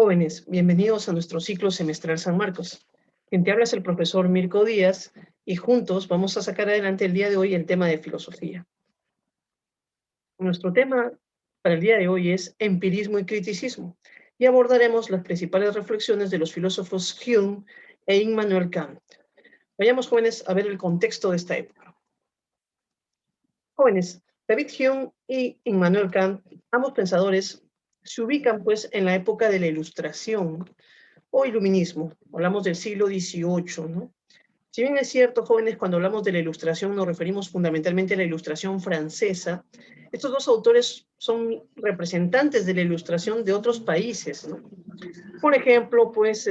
Jóvenes, bienvenidos a nuestro ciclo semestral San Marcos. Quien te habla es el profesor Mirko Díaz y juntos vamos a sacar adelante el día de hoy el tema de filosofía. Nuestro tema para el día de hoy es empirismo y criticismo y abordaremos las principales reflexiones de los filósofos Hume e Immanuel Kant. Vayamos, jóvenes, a ver el contexto de esta época. Jóvenes, David Hume y Immanuel Kant, ambos pensadores, se ubican pues en la época de la Ilustración o Iluminismo. Hablamos del siglo XVIII, ¿no? Si bien es cierto, jóvenes, cuando hablamos de la Ilustración nos referimos fundamentalmente a la Ilustración francesa, estos dos autores son representantes de la Ilustración de otros países, ¿no? Por ejemplo, pues,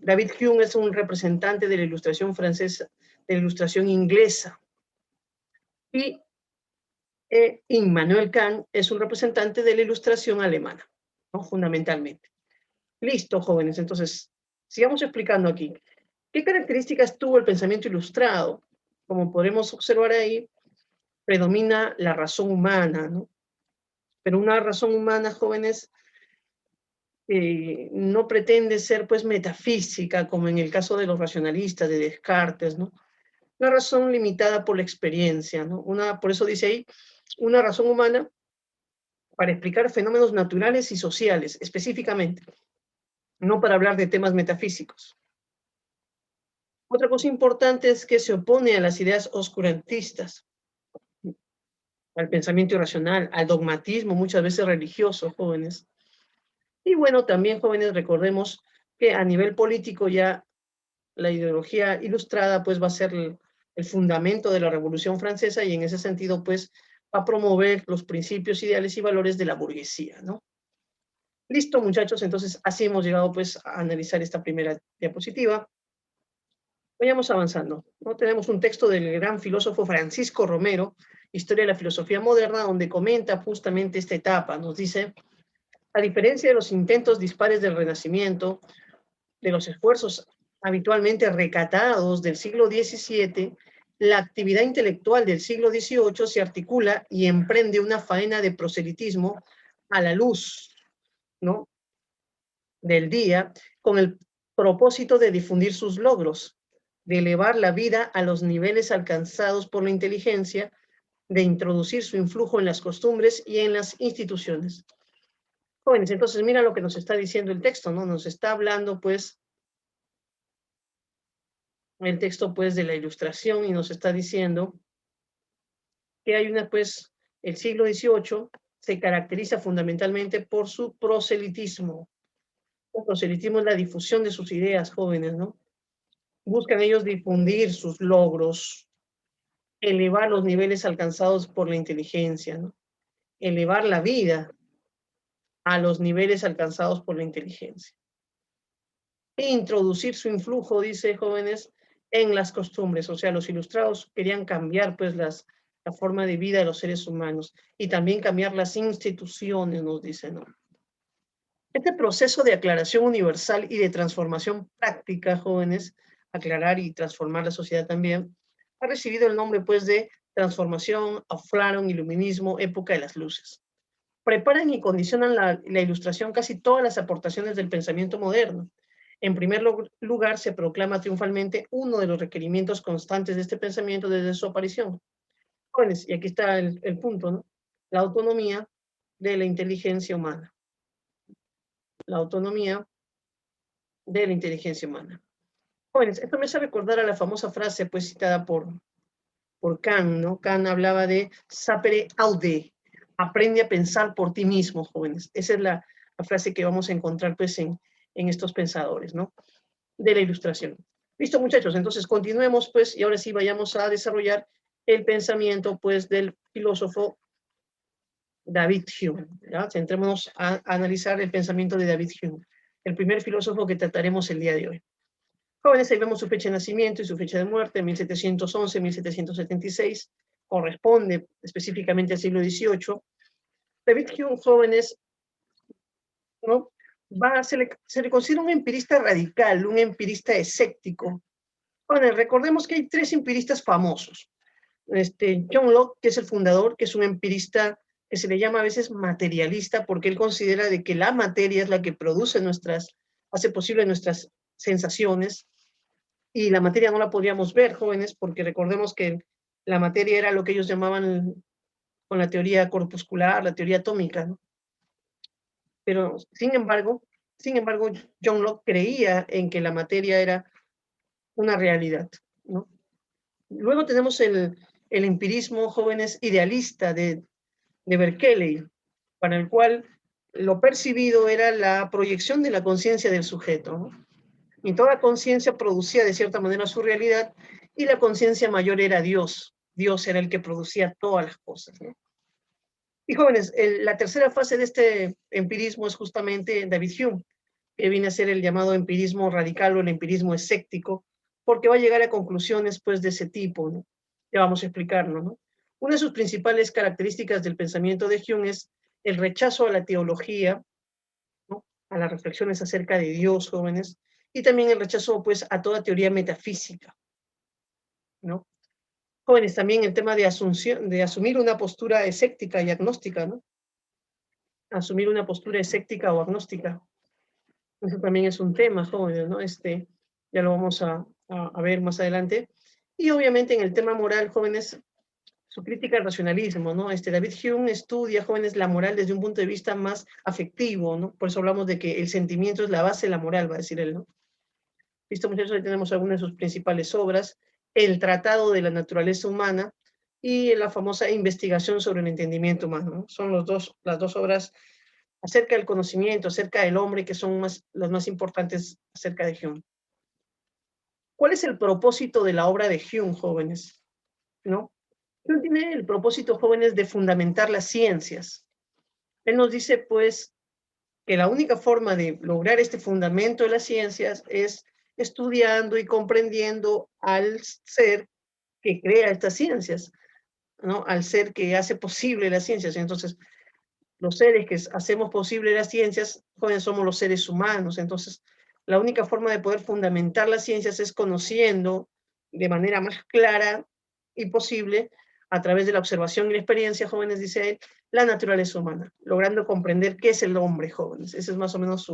David Hume es un representante de la Ilustración francesa, de la Ilustración inglesa, y Immanuel Kant es un representante de la Ilustración alemana, ¿no? Fundamentalmente. Listo, jóvenes, entonces, sigamos explicando aquí. ¿Qué características tuvo el pensamiento ilustrado? Como podemos observar ahí, predomina la razón humana, ¿no? Pero una razón humana, jóvenes, no pretende ser pues metafísica, como en el caso de los racionalistas, de Descartes, ¿no? Una razón limitada por la experiencia, ¿no? Por eso dice ahí, una razón humana para explicar fenómenos naturales y sociales, específicamente, no para hablar de temas metafísicos. Otra cosa importante es que se opone a las ideas oscurantistas, al pensamiento irracional, al dogmatismo, muchas veces religioso, jóvenes. Y bueno, también, jóvenes, recordemos que a nivel político ya la ideología ilustrada pues va a ser el fundamento de la Revolución Francesa y en ese sentido pues va a promover los principios, ideales y valores de la burguesía, ¿no? Listo, muchachos, entonces así hemos llegado pues a analizar esta primera diapositiva. Vayamos avanzando, ¿no? Tenemos un texto del gran filósofo Francisco Romero, Historia de la Filosofía Moderna, donde comenta justamente esta etapa. Nos dice, a diferencia de los intentos dispares del Renacimiento, de los esfuerzos habitualmente recatados del siglo XVII, la actividad intelectual del siglo XVIII se articula y emprende una faena de proselitismo a la luz, ¿no?, del día, con el propósito de difundir sus logros, de elevar la vida a los niveles alcanzados por la inteligencia, de introducir su influjo en las costumbres y en las instituciones. Jóvenes, entonces mira lo que nos está diciendo el texto, ¿no? Nos está hablando, pues, el texto, pues, de la Ilustración y nos está diciendo que hay una, pues, el siglo XVIII se caracteriza fundamentalmente por su proselitismo. El proselitismo es la difusión de sus ideas, jóvenes, ¿no? Buscan ellos difundir sus logros, elevar los niveles alcanzados por la inteligencia, ¿no? Elevar la vida a los niveles alcanzados por la inteligencia. E introducir su influjo, dice, jóvenes, en las costumbres. O sea, los ilustrados querían cambiar pues la forma de vida de los seres humanos y también cambiar las instituciones, nos dice, ¿no? Este proceso de aclaración universal y de transformación práctica, jóvenes, aclarar y transformar la sociedad también, ha recibido el nombre pues de transformación, aflaron, iluminismo, época de las luces. Preparan y condicionan la ilustración casi todas las aportaciones del pensamiento moderno. En primer lugar, se proclama triunfalmente uno de los requerimientos constantes de este pensamiento desde su aparición. Jóvenes, y aquí está el punto, ¿no? La autonomía de la inteligencia humana. La autonomía de la inteligencia humana. Jóvenes, esto me hace recordar a la famosa frase pues citada por Kant, ¿no? Kant hablaba de sapere aude, aprende a pensar por ti mismo, jóvenes. Esa es la frase que vamos a encontrar pues en estos pensadores, ¿no?, de la Ilustración. Listo, muchachos, entonces continuemos pues y ahora sí vayamos a desarrollar el pensamiento pues del filósofo David Hume, ¿ya? Centrémonos a analizar el pensamiento de David Hume, el primer filósofo que trataremos el día de hoy. Jóvenes, ahí vemos su fecha de nacimiento y su fecha de muerte, 1711-1776, corresponde específicamente al siglo XVIII. David Hume, jóvenes, ¿no?, se le considera un empirista radical, un empirista escéptico. Bueno, recordemos que hay tres empiristas famosos. John Locke, que es el fundador, que es un empirista que se le llama a veces materialista, porque él considera de que la materia es la que produce hace posible nuestras sensaciones, y la materia no la podríamos ver, jóvenes, porque recordemos que la materia era lo que ellos llamaban con la teoría corpuscular, la teoría atómica, ¿no? Pero, sin embargo, John Locke creía en que la materia era una realidad, ¿no? Luego tenemos el empirismo, jóvenes, idealista de Berkeley, para el cual lo percibido era la proyección de la conciencia del sujeto, ¿no? Y toda conciencia producía de cierta manera su realidad, y la conciencia mayor era Dios. Dios era el que producía todas las cosas, ¿no? Y jóvenes, la tercera fase de este empirismo es justamente David Hume, que viene a ser el llamado empirismo radical o el empirismo escéptico, porque va a llegar a conclusiones pues de ese tipo, ¿no? Ya vamos a explicarlo, ¿no? Una de sus principales características del pensamiento de Hume es el rechazo a la teología, ¿no? A las reflexiones acerca de Dios, jóvenes, y también el rechazo pues a toda teoría metafísica, ¿no? Jóvenes, también el tema de asumir una postura escéptica y agnóstica, ¿no? Asumir una postura escéptica o agnóstica. Eso también es un tema, jóvenes, ¿no? Ya lo vamos a ver más adelante. Y obviamente en el tema moral, jóvenes, su crítica al racionalismo, ¿no? David Hume estudia, jóvenes, la moral desde un punto de vista más afectivo, ¿no? Por eso hablamos de que el sentimiento es la base de la moral, va a decir él, ¿no? Listo, muchachos, ahí tenemos algunas de sus principales obras, el Tratado de la Naturaleza Humana y la famosa Investigación sobre el Entendimiento Humano, ¿no? Son las dos obras acerca del conocimiento, acerca del hombre, que son las más importantes acerca de Hume. ¿Cuál es el propósito de la obra de Hume, jóvenes? ¿No? Hume tiene el propósito, jóvenes, de fundamentar las ciencias. Él nos dice, pues, que la única forma de lograr este fundamento de las ciencias es estudiando y comprendiendo al ser que crea estas ciencias, ¿no? Al ser que hace posible las ciencias. Entonces, los seres que hacemos posible las ciencias, jóvenes, somos los seres humanos. Entonces, la única forma de poder fundamentar las ciencias es conociendo de manera más clara y posible, a través de la observación y la experiencia, jóvenes, dice él, la naturaleza humana, logrando comprender qué es el hombre, jóvenes. Esa es más o menos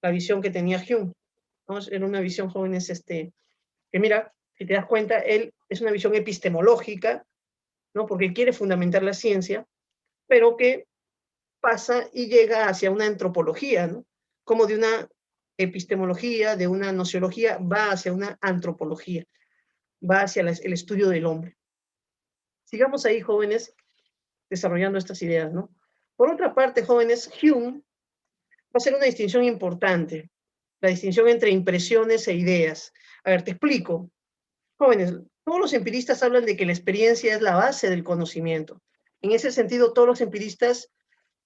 la visión que tenía Hume, ¿no? Era una visión, jóvenes, que mira, si te das cuenta, él es una visión epistemológica, ¿no? Porque quiere fundamentar la ciencia, pero que pasa y llega hacia una antropología, ¿no? Como de una epistemología, de una nociología, va hacia una antropología, va hacia el estudio del hombre. Sigamos ahí, jóvenes, desarrollando estas ideas, ¿no? Por otra parte, jóvenes, Hume va a hacer una distinción importante, la distinción entre impresiones e ideas. A ver, te explico. Jóvenes, todos los empiristas hablan de que la experiencia es la base del conocimiento. En ese sentido, todos los empiristas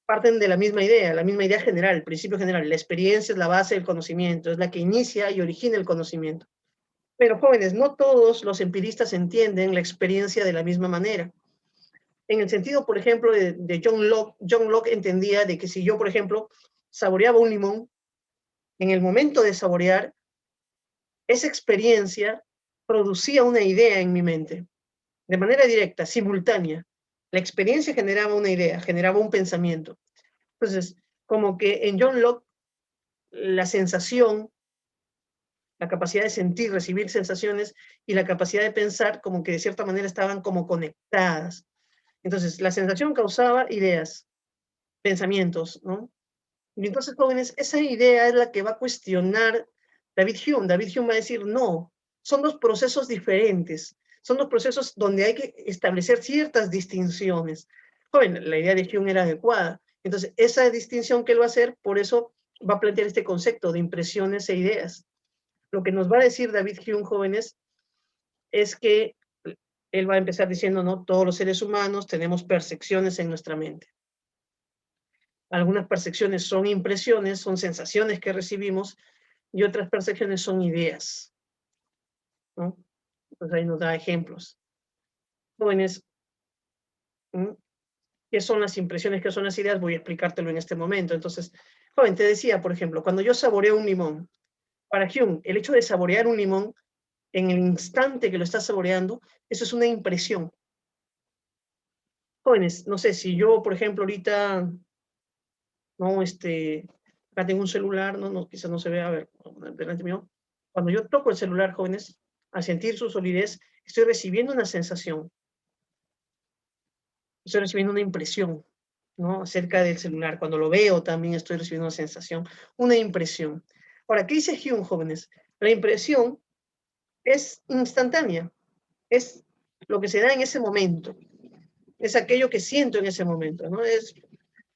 parten de la misma idea general, el principio general. La experiencia es la base del conocimiento, es la que inicia y origina el conocimiento. Pero, jóvenes, no todos los empiristas entienden la experiencia de la misma manera. En el sentido, por ejemplo, de John Locke entendía de que si yo, por ejemplo, saboreaba un limón, en el momento de saborear, esa experiencia producía una idea en mi mente, de manera directa, simultánea. La experiencia generaba una idea, generaba un pensamiento. Entonces, como que en John Locke, la sensación, la capacidad de sentir, recibir sensaciones y la capacidad de pensar, como que de cierta manera estaban como conectadas. Entonces, la sensación causaba ideas, pensamientos, ¿no? Y entonces, jóvenes, esa idea es la que va a cuestionar David Hume. David Hume va a decir, no, son dos procesos diferentes, son dos procesos donde hay que establecer ciertas distinciones. Joven, la idea de Hume era adecuada. Entonces, esa distinción que él va a hacer, por eso va a plantear este concepto de impresiones e ideas. Lo que nos va a decir David Hume, jóvenes, es que él va a empezar diciendo, no, todos los seres humanos tenemos percepciones en nuestra mente. Algunas percepciones son impresiones, son sensaciones que recibimos, y otras percepciones son ideas, ¿no? Entonces ahí nos da ejemplos. Jóvenes, ¿qué son las impresiones? ¿Qué son las ideas? Voy a explicártelo en este momento. Entonces, joven, te decía, por ejemplo, cuando yo saboreo un limón, para Hume, el hecho de saborear un limón, en el instante que lo estás saboreando, eso es una impresión. Jóvenes, no sé, si yo, por ejemplo, ahorita, no, acá tengo un celular, no, quizás no se vea, a ver, delante mío. Cuando yo toco el celular, jóvenes, al sentir su solidez, estoy recibiendo una sensación, estoy recibiendo una impresión, ¿no? Acerca del celular. Cuando lo veo también estoy recibiendo una sensación, una impresión. Ahora, ¿qué dice Hume, jóvenes? La impresión es instantánea, es lo que se da en ese momento, es aquello que siento en ese momento, ¿no? Es,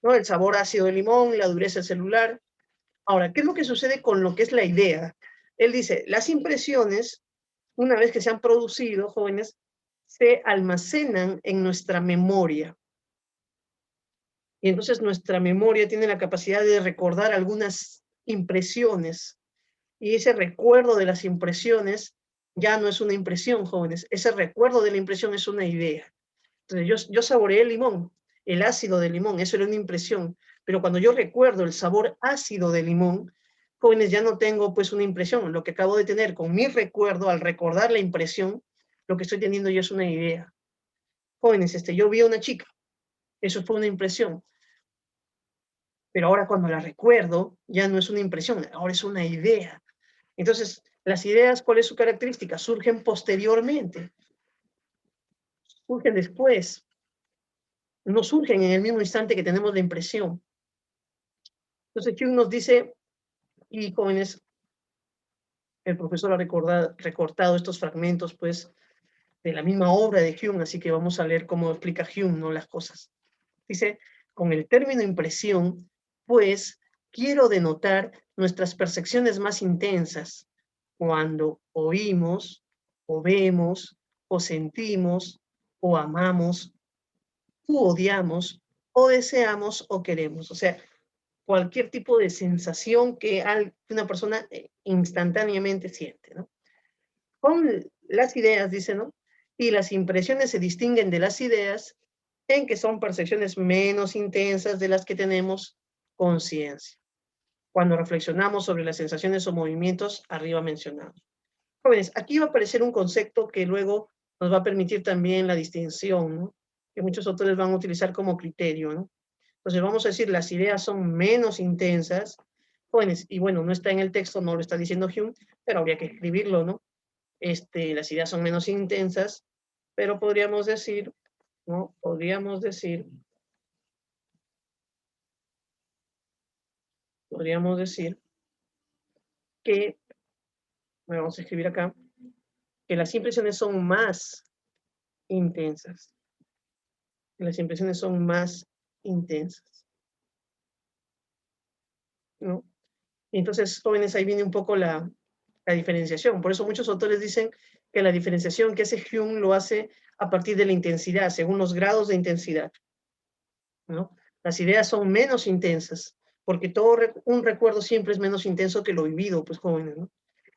¿no? El sabor ácido del limón, la dureza del celular. Ahora, ¿qué es lo que sucede con lo que es la idea? Él dice, las impresiones, una vez que se han producido, jóvenes, se almacenan en nuestra memoria. Y entonces nuestra memoria tiene la capacidad de recordar algunas impresiones. Y ese recuerdo de las impresiones ya no es una impresión, jóvenes. Ese recuerdo de la impresión es una idea. Entonces, yo saboreé el limón, el ácido del limón, eso era una impresión. Pero cuando yo recuerdo el sabor ácido del limón, jóvenes, ya no tengo pues una impresión. Lo que acabo de tener con mi recuerdo, al recordar la impresión, lo que estoy teniendo ya es una idea. Jóvenes, yo vi a una chica, eso fue una impresión. Pero ahora cuando la recuerdo, ya no es una impresión, ahora es una idea. Entonces, las ideas, ¿cuál es su característica? Surgen posteriormente, surgen después, no surgen en el mismo instante que tenemos la impresión. Entonces, Hume nos dice, y jóvenes, el profesor ha recortado estos fragmentos, pues, de la misma obra de Hume, así que vamos a leer cómo explica Hume, ¿no? Las cosas. Dice, con el término impresión, pues, quiero denotar nuestras percepciones más intensas, cuando oímos, o vemos, o sentimos, o amamos, u odiamos, o deseamos, o queremos. O sea, cualquier tipo de sensación que una persona instantáneamente siente, ¿no? Con las ideas, dice, ¿no? Y las impresiones se distinguen de las ideas en que son percepciones menos intensas de las que tenemos conciencia, cuando reflexionamos sobre las sensaciones o movimientos arriba mencionados. Jóvenes, aquí va a aparecer un concepto que luego nos va a permitir también la distinción, ¿no? Que muchos autores van a utilizar como criterio, ¿no? Entonces vamos a decir, las ideas son menos intensas, jóvenes, y bueno, no está en el texto, no lo está diciendo Hume, pero habría que escribirlo, ¿no? Las ideas son menos intensas, pero podríamos decir, ¿no? Podríamos decir que, bueno, vamos a escribir acá, que las impresiones son más intensas. Que las impresiones son más intensas, ¿no? Y entonces, jóvenes, ahí viene un poco la diferenciación. Por eso muchos autores dicen que la diferenciación que hace Hume lo hace a partir de la intensidad, según los grados de intensidad, ¿no? Las ideas son menos intensas, porque un recuerdo siempre es menos intenso que lo vivido, pues jóvenes, ¿no?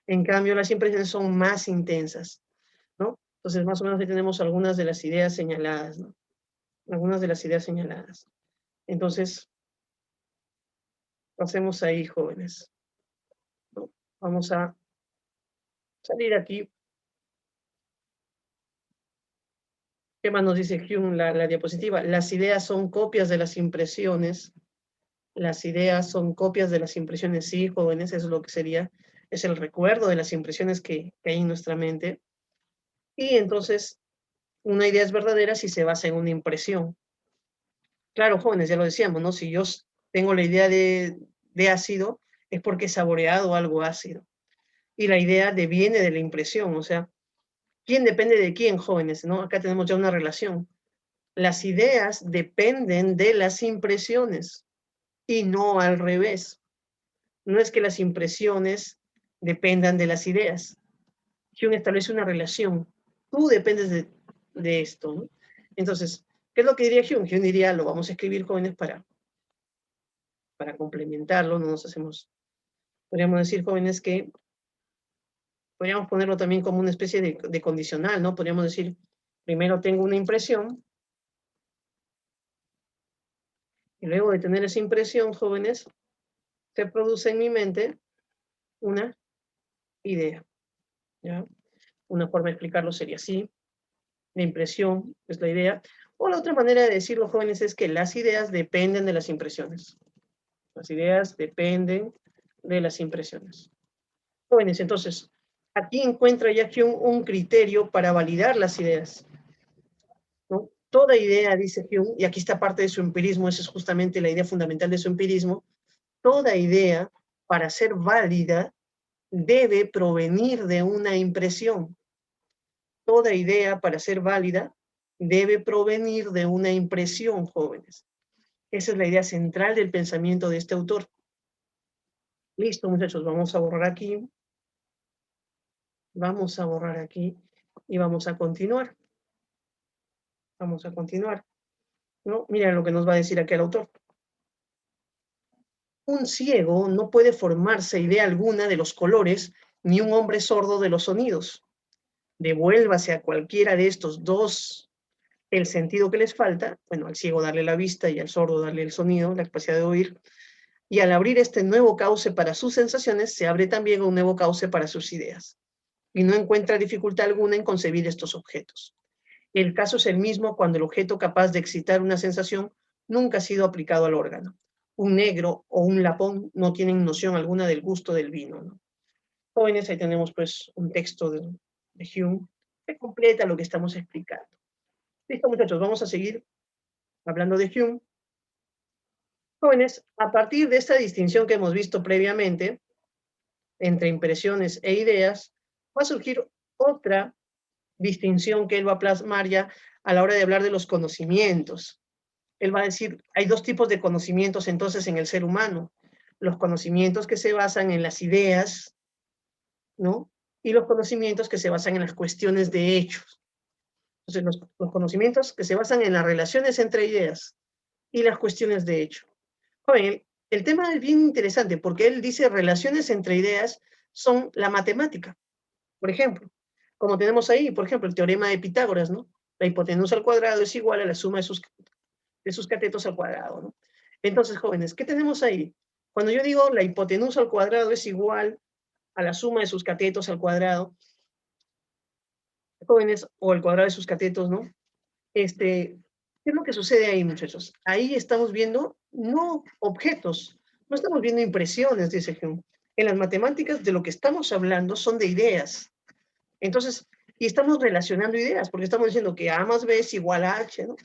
En cambio, las impresiones son más intensas, ¿no? Entonces, más o menos ahí tenemos algunas de las ideas señaladas, ¿no? Algunas de las ideas señaladas. Entonces, pasemos ahí, jóvenes, ¿no? Vamos a salir aquí. ¿Qué más nos dice Hume la diapositiva? Las ideas son copias de las impresiones. Las ideas son copias de las impresiones, sí, jóvenes, eso es lo que sería, es el recuerdo de las impresiones que hay en nuestra mente. Y entonces, una idea es verdadera si se basa en una impresión. Claro, jóvenes, ya lo decíamos, ¿no? Si yo tengo la idea de ácido, es porque he saboreado algo ácido. Y la idea deviene de la impresión, o sea, ¿quién depende de quién, jóvenes? ¿No? Acá tenemos ya una relación. Las ideas dependen de las impresiones y no al revés. No es que las impresiones dependan de las ideas. Hume establece una relación. Tú dependes de esto, ¿no? Entonces, ¿qué es lo que diría Hume? Hume diría, lo vamos a escribir, jóvenes, para complementarlo, no nos hacemos, podríamos decir, jóvenes, que podríamos ponerlo también como una especie de condicional, ¿no? Podríamos decir, primero tengo una impresión, y luego de tener esa impresión, jóvenes, se produce en mi mente una idea, ¿ya? Una forma de explicarlo sería así, la impresión es la idea. O la otra manera de decirlo, jóvenes, es que las ideas dependen de las impresiones. Las ideas dependen de las impresiones. Jóvenes, entonces, aquí encuentra ya Hume un criterio para validar las ideas, ¿no? Toda idea, dice Hume, y aquí está parte de su empirismo, esa es justamente la idea fundamental de su empirismo, toda idea, para ser válida, debe provenir de una impresión. Toda idea, para ser válida, debe provenir de una impresión, jóvenes. Esa es la idea central del pensamiento de este autor. Listo, muchachos, vamos a borrar aquí. Vamos a borrar aquí y vamos a continuar. Vamos a continuar, ¿no? Mira lo que nos va a decir aquí el autor. Un ciego no puede formarse idea alguna de los colores, ni un hombre sordo de los sonidos. Devuélvase a cualquiera de estos dos el sentido que les falta, bueno, al ciego darle la vista y al sordo darle el sonido, la capacidad de oír, y al abrir este nuevo cauce para sus sensaciones, se abre también un nuevo cauce para sus ideas, y no encuentra dificultad alguna en concebir estos objetos. El caso es el mismo cuando el objeto capaz de excitar una sensación nunca ha sido aplicado al órgano. Un negro o un lapón no tienen noción alguna del gusto del vino, ¿no? Jóvenes, ahí tenemos pues un texto de Hume que completa lo que estamos explicando. Listo, muchachos, vamos a seguir hablando de Hume. Jóvenes, a partir de esta distinción que hemos visto previamente entre impresiones e ideas, va a surgir otra distinción que él va a plasmar ya a la hora de hablar de los conocimientos. Él va a decir, hay dos tipos de conocimientos entonces en el ser humano. Los conocimientos que se basan en las ideas, ¿no? Y los conocimientos que se basan en las cuestiones de hechos. Entonces, los conocimientos que se basan en las relaciones entre ideas y las cuestiones de hecho. Joven, el tema es bien interesante porque él dice relaciones entre ideas son la matemática. Por ejemplo, como tenemos ahí, por ejemplo, el teorema de Pitágoras, ¿no? La hipotenusa al cuadrado es igual a la suma de sus catetos al cuadrado, ¿no? Entonces, jóvenes, ¿qué tenemos ahí? Cuando yo digo la hipotenusa al cuadrado es igual a la suma de sus catetos al cuadrado, jóvenes, o el cuadrado de sus catetos, ¿no? ¿Qué es lo que sucede ahí, muchachos? Ahí estamos viendo no objetos, no estamos viendo impresiones, dice Hume. En las matemáticas de lo que estamos hablando son de ideas. Entonces, y estamos relacionando ideas, porque estamos diciendo que A más B es igual a H, ¿no?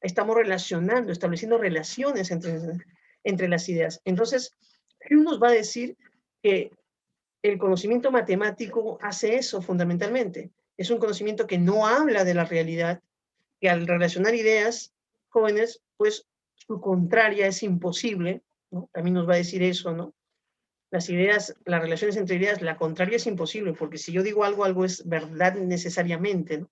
Estamos relacionando, estableciendo relaciones entre las ideas. Entonces, Hume nos va a decir que el conocimiento matemático hace eso fundamentalmente. Es un conocimiento que no habla de la realidad, que al relacionar ideas, jóvenes, pues su contraria es imposible, ¿no? También nos va a decir eso, ¿no? Las ideas, las relaciones entre ideas, la contraria es imposible, porque si yo digo algo, algo es verdad necesariamente, ¿no?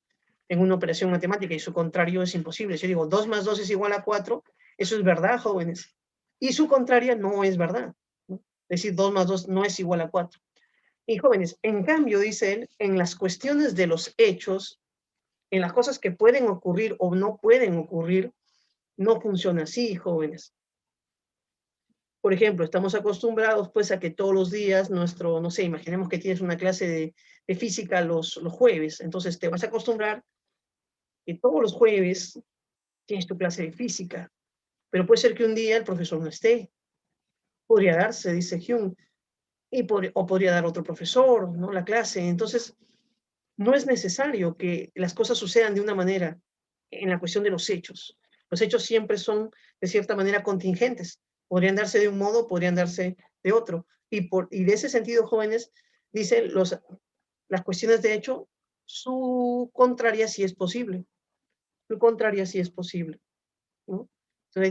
En una operación matemática y su contrario es imposible. Si yo digo 2 más 2 es igual a 4, eso es verdad, jóvenes. Y su contraria no es verdad, ¿no? Es decir, 2 más 2 no es igual a 4. Y jóvenes, en cambio, dice él, en las cuestiones de los hechos, en las cosas que pueden ocurrir o no pueden ocurrir, no funciona así, jóvenes. Por ejemplo, estamos acostumbrados pues a que todos los días nuestro, no sé, imaginemos que tienes una clase de física los jueves, entonces te vas a acostumbrar que todos los jueves tienes tu clase de física, pero puede ser que un día el profesor no esté, podría darse, dice Hume, o podría dar otro profesor, ¿no? La clase, entonces no es necesario que las cosas sucedan de una manera en la cuestión de los hechos. Los hechos siempre son, de cierta manera, contingentes. Podrían darse de un modo, podrían darse de otro. Y de ese sentido, jóvenes, dicen las cuestiones de hecho, su contraria sí es posible. Su contraria sí es posible, ¿no? Entonces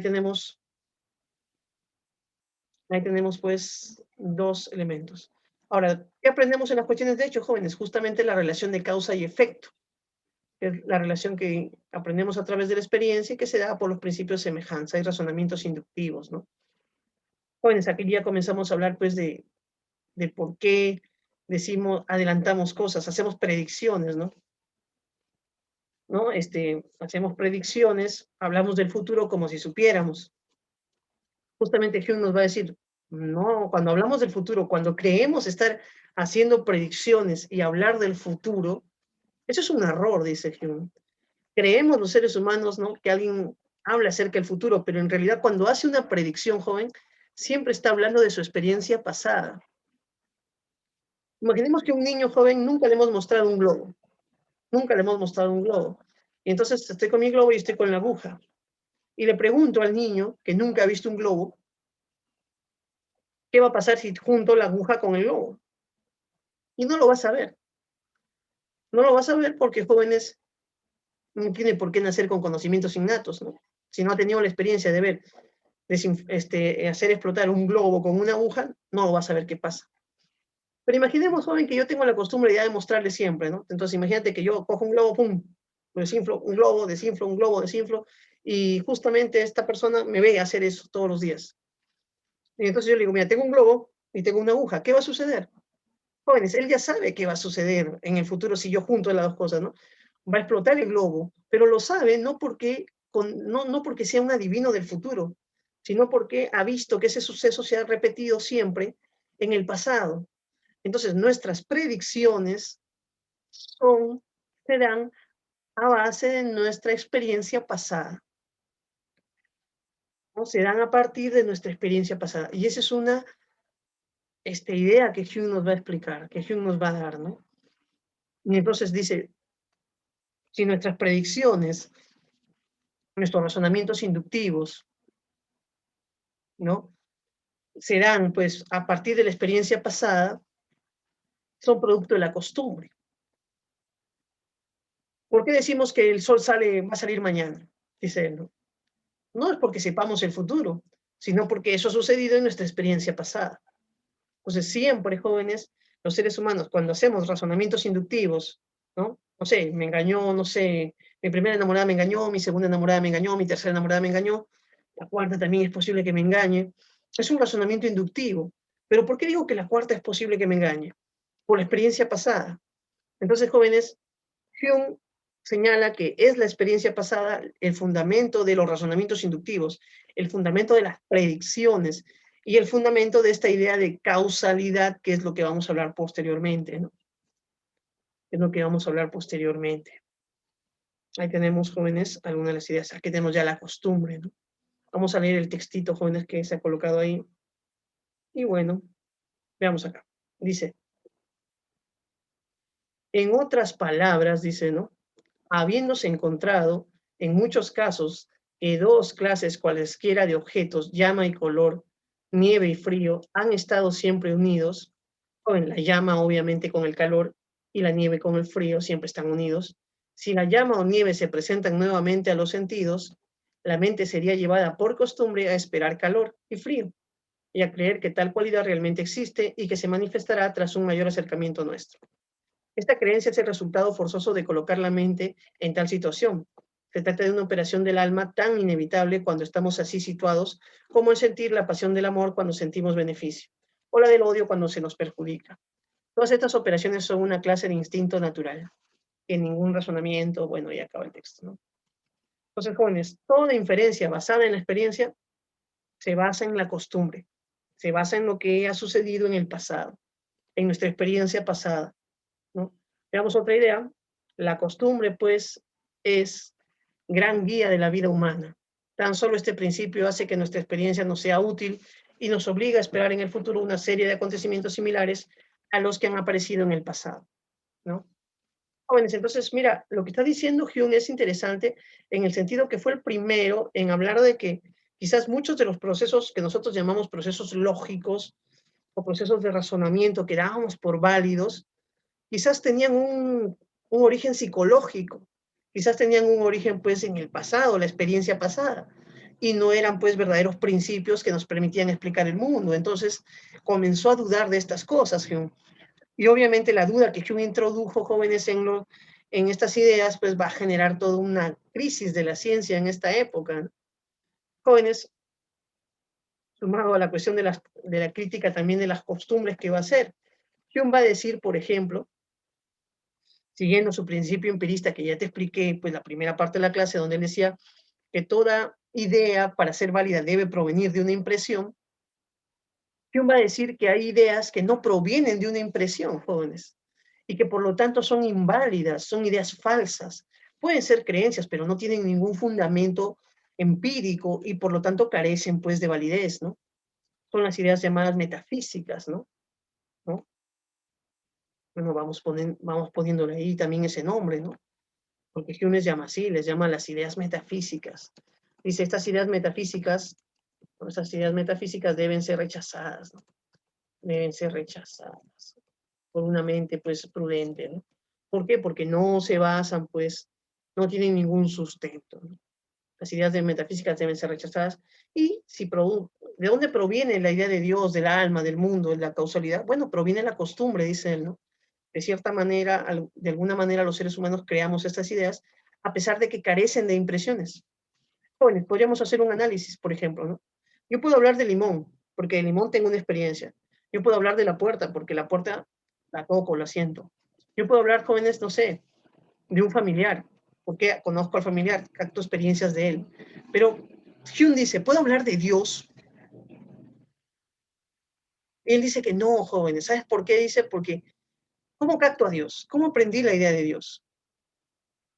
ahí tenemos pues dos elementos. Ahora, ¿qué aprendemos en las cuestiones de hecho, jóvenes? Justamente la relación de causa y efecto. Es la relación que aprendemos a través de la experiencia y que se da por los principios de semejanza y razonamientos inductivos, ¿no? Jóvenes, aquí ya comenzamos a hablar pues de por qué decimos, adelantamos cosas, hacemos predicciones, ¿no? ¿No? Hacemos predicciones, hablamos del futuro como si supiéramos. Justamente Hume nos va a decir, no, cuando hablamos del futuro, cuando creemos estar haciendo predicciones y hablar del futuro, eso es un error, dice Hume. Creemos los seres humanos, ¿no? Que alguien habla acerca del futuro, pero en realidad cuando hace una predicción, joven, siempre está hablando de su experiencia pasada. Imaginemos que a un niño joven nunca le hemos mostrado un globo, nunca le hemos mostrado un globo. Y entonces estoy con mi globo y estoy con la aguja. Y le pregunto al niño que nunca ha visto un globo, ¿qué va a pasar si junto la aguja con el globo? Y no lo va a saber. No lo va a saber porque jóvenes no tiene por qué nacer con conocimientos innatos, ¿no? Si no ha tenido la experiencia de ver, hacer explotar un globo con una aguja, no va a saber qué pasa. Pero imaginemos, joven, que yo tengo la costumbre ya de mostrarle siempre, ¿no? Entonces imagínate que yo cojo un globo, pum, lo desinflo, un globo, desinflo, un globo, desinflo, y justamente esta persona me ve hacer eso todos los días. Y entonces yo le digo, mira, tengo un globo y tengo una aguja, ¿qué va a suceder? Jóvenes, él ya sabe qué va a suceder en el futuro si yo junto las dos cosas, ¿no? Va a explotar el globo, pero lo sabe no porque sea un adivino del futuro, sino porque ha visto que ese suceso se ha repetido siempre en el pasado. Entonces, nuestras predicciones son, se dan a base de nuestra experiencia pasada, ¿no? Se dan a partir de nuestra experiencia pasada. Y esa es una idea que Hume nos va a explicar, que Hume nos va a dar, ¿no? Y entonces dice, si nuestras predicciones, nuestros razonamientos inductivos, ¿no? Se dan, pues, a partir de la experiencia pasada, son producto de la costumbre. ¿Por qué decimos que el sol va a salir mañana? Dice él, ¿no? No es porque sepamos el futuro, sino porque eso ha sucedido en nuestra experiencia pasada. Entonces, siempre, jóvenes, los seres humanos, cuando hacemos razonamientos inductivos, ¿no? No sé, me engañó, no sé, mi primera enamorada me engañó, mi segunda enamorada me engañó, mi tercera enamorada me engañó, la cuarta también es posible que me engañe. Es un razonamiento inductivo. Pero ¿por qué digo que la cuarta es posible que me engañe? Por la experiencia pasada. Entonces, jóvenes, Hume señala que es la experiencia pasada el fundamento de los razonamientos inductivos, el fundamento de las predicciones y el fundamento de esta idea de causalidad, que es lo que vamos a hablar posteriormente, ¿no? Es lo que vamos a hablar posteriormente. Ahí tenemos, jóvenes, algunas de las ideas. Aquí tenemos ya la costumbre, ¿no? Vamos a leer el textito, jóvenes, que se ha colocado ahí. Y bueno, veamos acá. Dice, en otras palabras, dice, ¿no? Habiéndose encontrado, en muchos casos, que dos clases cualesquiera de objetos, llama y color, nieve y frío, han estado siempre unidos, o en la llama obviamente con el calor y la nieve con el frío siempre están unidos. Si la llama o nieve se presentan nuevamente a los sentidos, la mente sería llevada por costumbre a esperar calor y frío y a creer que tal cualidad realmente existe y que se manifestará tras un mayor acercamiento nuestro. Esta creencia es el resultado forzoso de colocar la mente en tal situación. Se trata de una operación del alma tan inevitable cuando estamos así situados como el sentir la pasión del amor cuando sentimos beneficio, o la del odio cuando se nos perjudica. Todas estas operaciones son una clase de instinto natural, en ningún razonamiento, bueno, ya acaba el texto, ¿no? Entonces, jóvenes, toda inferencia basada en la experiencia se basa en la costumbre, se basa en lo que ha sucedido en el pasado, en nuestra experiencia pasada, ¿no? Veamos otra idea. La costumbre, pues, es gran guía de la vida humana. Tan solo este principio hace que nuestra experiencia nos sea útil y nos obliga a esperar en el futuro una serie de acontecimientos similares a los que han aparecido en el pasado, ¿no? Jóvenes, entonces, mira, lo que está diciendo Hume es interesante en el sentido que fue el primero en hablar de que quizás muchos de los procesos que nosotros llamamos procesos lógicos o procesos de razonamiento que dábamos por válidos, quizás tenían un origen psicológico, quizás tenían un origen pues en el pasado, la experiencia pasada, y no eran pues verdaderos principios que nos permitían explicar el mundo. Entonces comenzó a dudar de estas cosas, Hume. Y obviamente la duda que Hume introdujo, jóvenes, en estas ideas, pues va a generar toda una crisis de la ciencia en esta época. Jóvenes, sumado a la cuestión de la crítica también de las costumbres que va a hacer. Hume va a decir, por ejemplo, siguiendo su principio empirista que ya te expliqué, pues la primera parte de la clase, donde él decía que toda idea para ser válida debe provenir de una impresión, Hume va a decir que hay ideas que no provienen de una impresión, jóvenes, y que por lo tanto son inválidas, son ideas falsas, Pueden ser creencias, pero no tienen ningún fundamento empírico y por lo tanto carecen pues de validez, ¿no? Son las ideas llamadas metafísicas, ¿no? ¿No? Bueno, vamos poniéndole ahí también ese nombre, ¿no? Porque Hume les llama así, les llama las ideas metafísicas. Dice, estas ideas metafísicas deben ser rechazadas, ¿no? Deben ser rechazadas por una mente, pues, prudente, ¿no? ¿Por qué? Porque no se basan, pues, no tienen ningún sustento, ¿no? Las ideas de metafísicas deben ser rechazadas. Y ¿de dónde proviene la idea de Dios, del alma, del mundo, de la causalidad? Bueno, proviene de la costumbre, dice él, ¿no? De cierta manera, de alguna manera los seres humanos creamos estas ideas a pesar de que carecen de impresiones. Jóvenes, podríamos hacer un análisis, por ejemplo, ¿no? Yo puedo hablar de limón, porque de limón tengo una experiencia. Yo puedo hablar de la puerta, porque la puerta la toco, la siento. Yo puedo hablar, jóvenes, no sé, de un familiar, porque conozco al familiar, capto experiencias de él. Pero Hume dice, ¿puedo hablar de Dios? Y él dice que no, jóvenes. ¿Sabes por qué? Dice, porque ¿cómo capto a Dios? ¿Cómo aprendí la idea de Dios?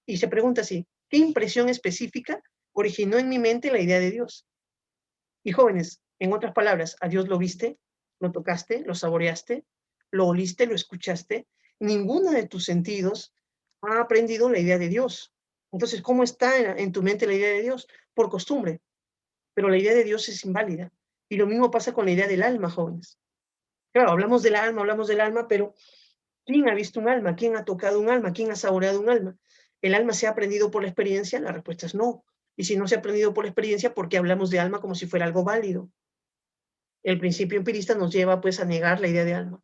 Y se pregunta así, ¿qué impresión específica originó en mi mente la idea de Dios? Y jóvenes, en otras palabras, ¿a Dios lo viste? ¿Lo tocaste? ¿Lo saboreaste? ¿Lo oliste? ¿Lo escuchaste? Ninguno de tus sentidos ha aprendido la idea de Dios. Entonces, ¿cómo está en tu mente la idea de Dios? Por costumbre. Pero la idea de Dios es inválida. Y lo mismo pasa con la idea del alma, jóvenes. Claro, hablamos del alma, pero ¿quién ha visto un alma? ¿Quién ha tocado un alma? ¿Quién ha saboreado un alma? ¿El alma se ha aprendido por la experiencia? La respuesta es no. Y si no se ha aprendido por la experiencia, ¿por qué hablamos de alma como si fuera algo válido? El principio empirista nos lleva pues a negar la idea de alma.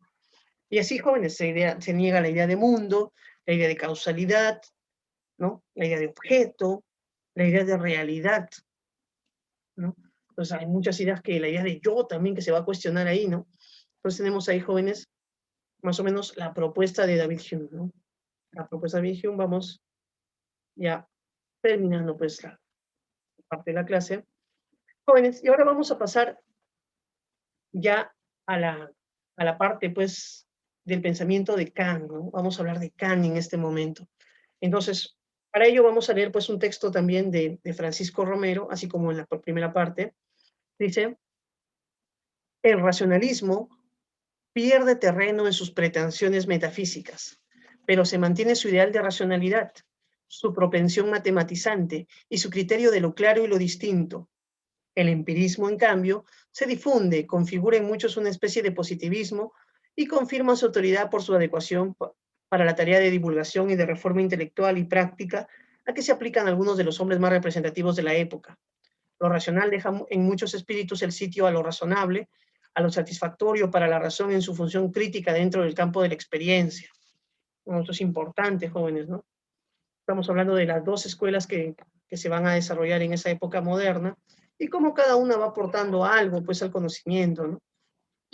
Y así, jóvenes, se niega la idea de mundo, la idea de causalidad, ¿no? La idea de objeto, la idea de realidad, ¿no? Entonces hay muchas ideas que la idea de yo también que se va a cuestionar ahí, ¿no? Entonces tenemos ahí, jóvenes, más o menos la propuesta de David Hume, ¿no? La propuesta de David Hume, vamos ya terminando pues la parte de la clase. Jóvenes, y ahora vamos a pasar ya a la parte pues del pensamiento de Kant, ¿no? Vamos a hablar de Kant en este momento. Entonces, para ello vamos a leer pues un texto también de Francisco Romero, así como en la primera parte. Dice, el racionalismo pierde terreno en sus pretensiones metafísicas, pero se mantiene su ideal de racionalidad, su propensión matematizante y su criterio de lo claro y lo distinto. El empirismo, en cambio, se difunde, configura en muchos una especie de positivismo y confirma su autoridad por su adecuación para la tarea de divulgación y de reforma intelectual y práctica a que se aplican algunos de los hombres más representativos de la época. Lo racional deja en muchos espíritus el sitio a lo razonable, a lo satisfactorio para la razón en su función crítica dentro del campo de la experiencia. Bueno, esto es importante, jóvenes, ¿no? Estamos hablando de las dos escuelas que se van a desarrollar en esa época moderna y cómo cada una va aportando algo, pues, al conocimiento, ¿no?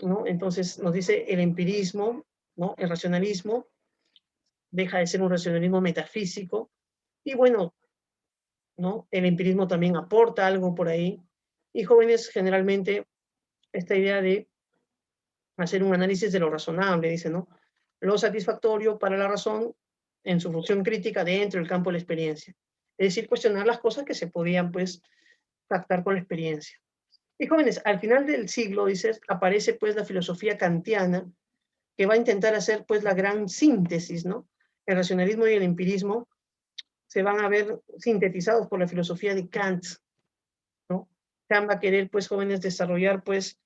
¿No? Entonces, nos dice el empirismo, ¿no? El racionalismo deja de ser un racionalismo metafísico y, bueno, ¿no? El empirismo también aporta algo por ahí. Y jóvenes, generalmente, esta idea de hacer un análisis de lo razonable, dice, ¿no? Lo satisfactorio para la razón en su función crítica dentro del campo de la experiencia. Es decir, cuestionar las cosas que se podían, pues, captar con la experiencia. Y jóvenes, al final del siglo, dices, aparece, pues, la filosofía kantiana, que va a intentar hacer, pues, la gran síntesis, ¿no? El racionalismo y el empirismo se van a ver sintetizados por la filosofía de Kant, ¿no? Kant va a querer, pues, jóvenes, desarrollar, pues,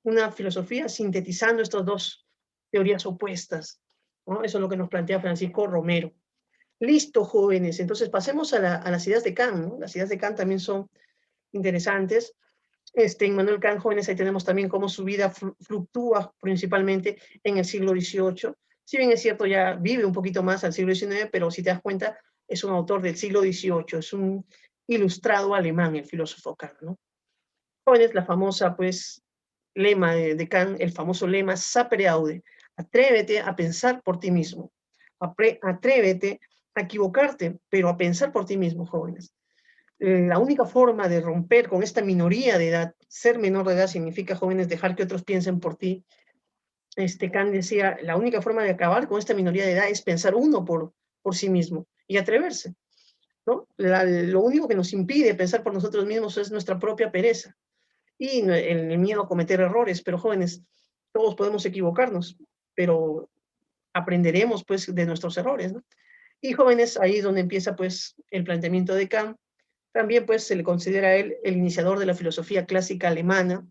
una filosofía sintetizando estas dos teorías opuestas, ¿no? Eso es lo que nos plantea Francisco Romero. Listo, jóvenes. Entonces pasemos a las ideas de Kant, ¿no? Las ideas de Kant también son interesantes. Immanuel Kant, jóvenes, ahí tenemos también cómo su vida fluctúa principalmente en el siglo XVIII. Si bien es cierto, ya vive un poquito más al siglo XIX, pero si te das cuenta, es un autor del siglo XVIII, es un ilustrado alemán, el filósofo Kant, ¿no? Jóvenes, la famosa, pues, lema de Kant, el famoso lema sapere aude, atrévete a pensar por ti mismo, atrévete a equivocarte, pero a pensar por ti mismo, jóvenes. La única forma de romper con esta minoría de edad, ser menor de edad significa, jóvenes, dejar que otros piensen por ti. Kant decía, la única forma de acabar con esta minoría de edad es pensar uno por sí mismo y atreverse. ¿no? Lo único que nos impide pensar por nosotros mismos es nuestra propia pereza y el miedo a cometer errores, pero jóvenes, todos podemos equivocarnos, pero aprenderemos pues de nuestros errores, ¿no? Y jóvenes, ahí es donde empieza pues el planteamiento de Kant. También pues se le considera a él el iniciador de la filosofía clásica alemana.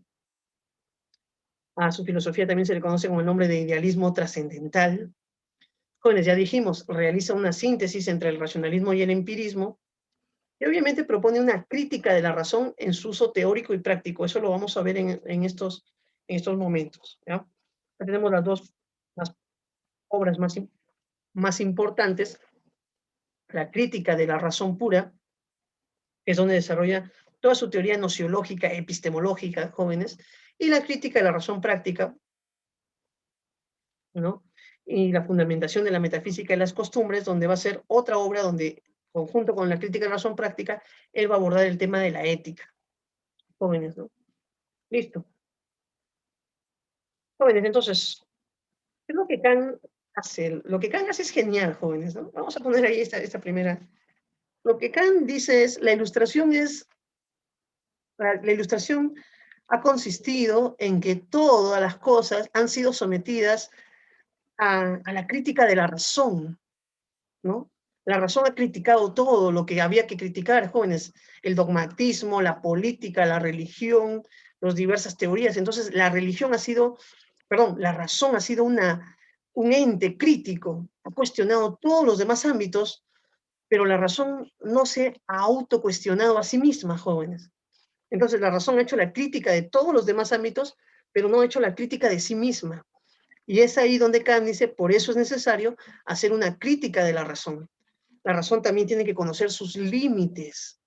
A su filosofía también se le conoce con el nombre de idealismo trascendental. Jóvenes, ya dijimos, realiza una síntesis entre el racionalismo y el empirismo, y obviamente propone una crítica de la razón en su uso teórico y práctico. Eso lo vamos a ver en estos momentos, ¿ya? Tenemos las obras más importantes, la crítica de la razón pura, que es donde desarrolla toda su teoría nociológica, epistemológica, jóvenes, y la crítica de la razón práctica, ¿no? Y la fundamentación de la metafísica y las costumbres, donde va a ser otra obra donde, conjunto con la crítica de la razón práctica, él va a abordar el tema de la ética. Jóvenes, ¿no? Listo. Jóvenes, entonces, ¿qué es lo que Kant hace? Lo que Kant hace es genial, jóvenes, ¿no? Vamos a poner ahí esta primera. Lo que Kant dice es, la ilustración ha consistido en que todas las cosas han sido sometidas a la crítica de la razón, ¿no? La razón ha criticado todo lo que había que criticar, jóvenes, el dogmatismo, la política, la religión, las diversas teorías. Entonces, la razón ha sido un ente crítico, ha cuestionado todos los demás ámbitos, pero la razón no se ha autocuestionado a sí misma, jóvenes. Entonces, la razón ha hecho la crítica de todos los demás ámbitos, pero no ha hecho la crítica de sí misma. Y es ahí donde Kant dice, por eso es necesario hacer una crítica de la razón. La razón también tiene que conocer sus límites.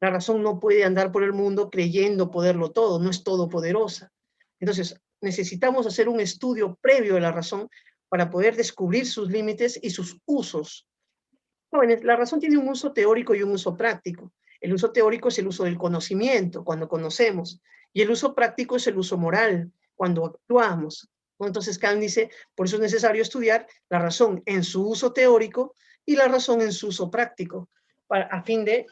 La razón no puede andar por el mundo creyendo poderlo todo, no es todopoderosa. Entonces, necesitamos hacer un estudio previo de la razón para poder descubrir sus límites y sus usos. Jóvenes, la razón tiene un uso teórico y un uso práctico. El uso teórico es el uso del conocimiento, cuando conocemos, y el uso práctico es el uso moral, cuando actuamos. Entonces Kant dice, por eso es necesario estudiar la razón en su uso teórico y la razón en su uso práctico, a fin de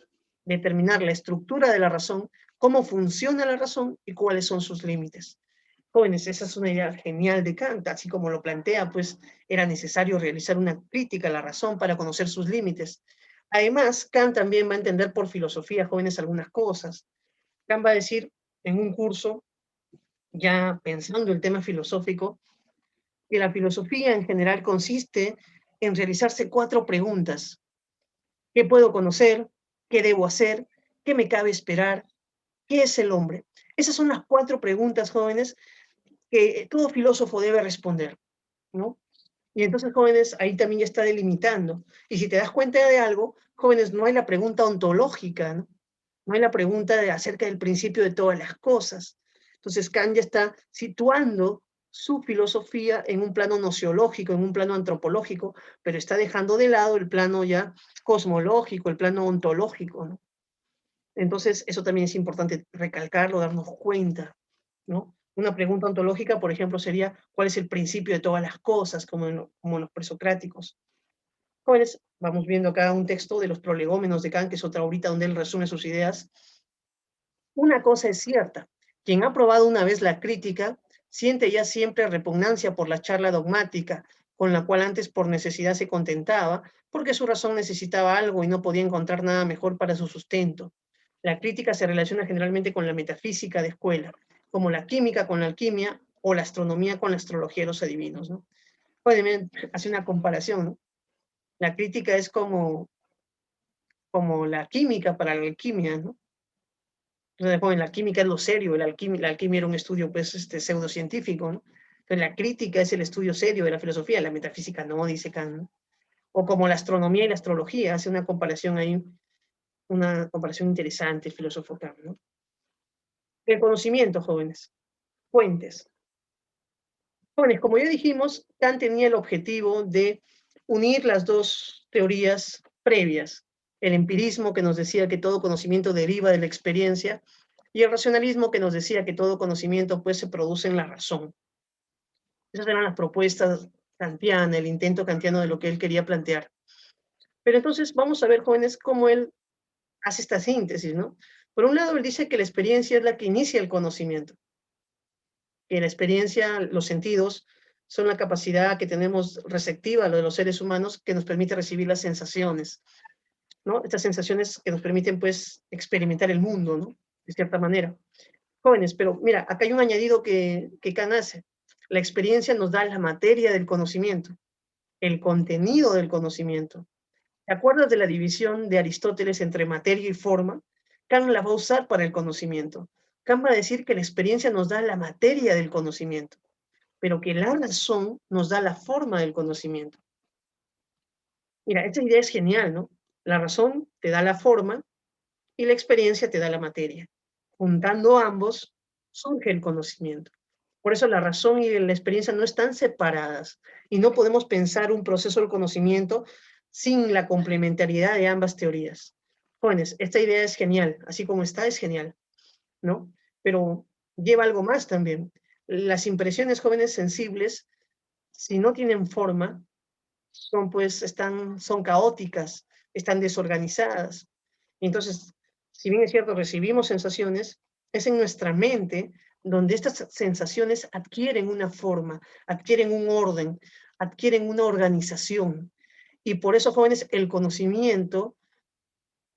determinar la estructura de la razón, cómo funciona la razón y cuáles son sus límites. Jóvenes, esa es una idea genial de Kant, así como lo plantea, pues era necesario realizar una crítica a la razón para conocer sus límites. Además, Kant también va a entender por filosofía, jóvenes, algunas cosas. Kant va a decir en un curso, ya pensando el tema filosófico, que la filosofía en general consiste en realizarse 4 preguntas. ¿Qué puedo conocer? ¿Qué debo hacer? ¿Qué me cabe esperar? ¿Qué es el hombre? Esas son las 4 preguntas, jóvenes, que todo filósofo debe responder, ¿no? Y entonces, jóvenes, ahí también ya está delimitando. Y si te das cuenta de algo, jóvenes, no hay la pregunta ontológica, ¿no? No hay la pregunta acerca del principio de todas las cosas. Entonces, Kant ya está situando su filosofía en un plano nociológico, en un plano antropológico, pero está dejando de lado el plano ya cosmológico, el plano ontológico, ¿no? Entonces, eso también es importante recalcarlo, darnos cuenta, ¿no? Una pregunta ontológica, por ejemplo, sería, ¿cuál es el principio de todas las cosas, como los presocráticos? Jóvenes, vamos viendo acá un texto de los prolegómenos de Kant, que es otra ahorita donde él resume sus ideas. Una cosa es cierta, quien ha probado una vez la crítica, siente ya siempre repugnancia por la charla dogmática, con la cual antes por necesidad se contentaba, porque su razón necesitaba algo y no podía encontrar nada mejor para su sustento. La crítica se relaciona generalmente con la metafísica de escuela, como la química con la alquimia o la astronomía con la astrología de los adivinos, ¿no? Pueden hacer una comparación, ¿no? La crítica es como la química para la alquimia, ¿no? Entonces, bueno, la química es lo serio, la alquimia era un estudio pues, pseudocientífico, ¿no? Entonces, la crítica es el estudio serio de la filosofía, la metafísica no, dice Kant, ¿no? O como la astronomía y la astrología, hace una comparación ahí, una comparación interesante el filósofo Kant, ¿no? El conocimiento, jóvenes, fuentes. Jóvenes, como ya dijimos, Kant tenía el objetivo de unir las dos teorías previas, el empirismo que nos decía que todo conocimiento deriva de la experiencia y el racionalismo que nos decía que todo conocimiento pues se produce en la razón. Esas eran las propuestas kantianas, el intento kantiano de lo que él quería plantear. Pero entonces vamos a ver, jóvenes, cómo él hace esta síntesis, ¿no? Por un lado, él dice que la experiencia es la que inicia el conocimiento, que la experiencia, los sentidos, son la capacidad que tenemos receptiva, lo de los seres humanos, que nos permite recibir las sensaciones, ¿no? Estas sensaciones que nos permiten, pues, experimentar el mundo, ¿no? De cierta manera. Jóvenes, pero mira, acá hay un añadido que Kant hace. La experiencia nos da la materia del conocimiento, el contenido del conocimiento. ¿Te acuerdas de la división de Aristóteles entre materia y forma? Kant la va a usar para el conocimiento. Kant va a decir que la experiencia nos da la materia del conocimiento, pero que la razón nos da la forma del conocimiento. Mira, esta idea es genial, ¿no? La razón te da la forma y la experiencia te da la materia. Juntando ambos, surge el conocimiento. Por eso la razón y la experiencia no están separadas y no podemos pensar un proceso del conocimiento sin la complementariedad de ambas teorías. Jóvenes, esta idea es genial, así como está, es genial, ¿no? Pero lleva algo más también. Las impresiones jóvenes sensibles, si no tienen forma, son caóticas, están desorganizadas. Entonces, si bien es cierto, recibimos sensaciones, es en nuestra mente donde estas sensaciones adquieren una forma, adquieren un orden, adquieren una organización. Y por eso, jóvenes, el conocimiento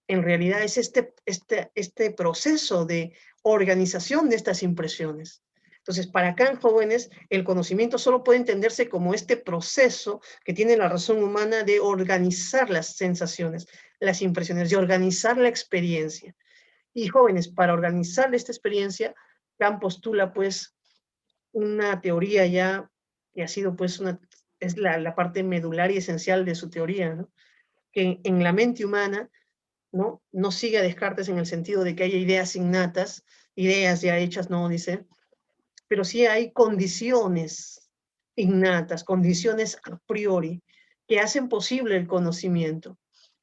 en realidad es este proceso de organización de estas impresiones. Entonces, para Kant, jóvenes, el conocimiento solo puede entenderse como este proceso que tiene la razón humana de organizar las sensaciones, las impresiones, de organizar la experiencia. Y jóvenes, para organizar esta experiencia, Kant postula pues una teoría ya que ha sido pues es la parte medular y esencial de su teoría, ¿no? Que en la mente humana no sigue a Descartes en el sentido de que haya ideas innatas, ideas ya hechas, no, dice, pero sí hay condiciones innatas, condiciones a priori, que hacen posible el conocimiento.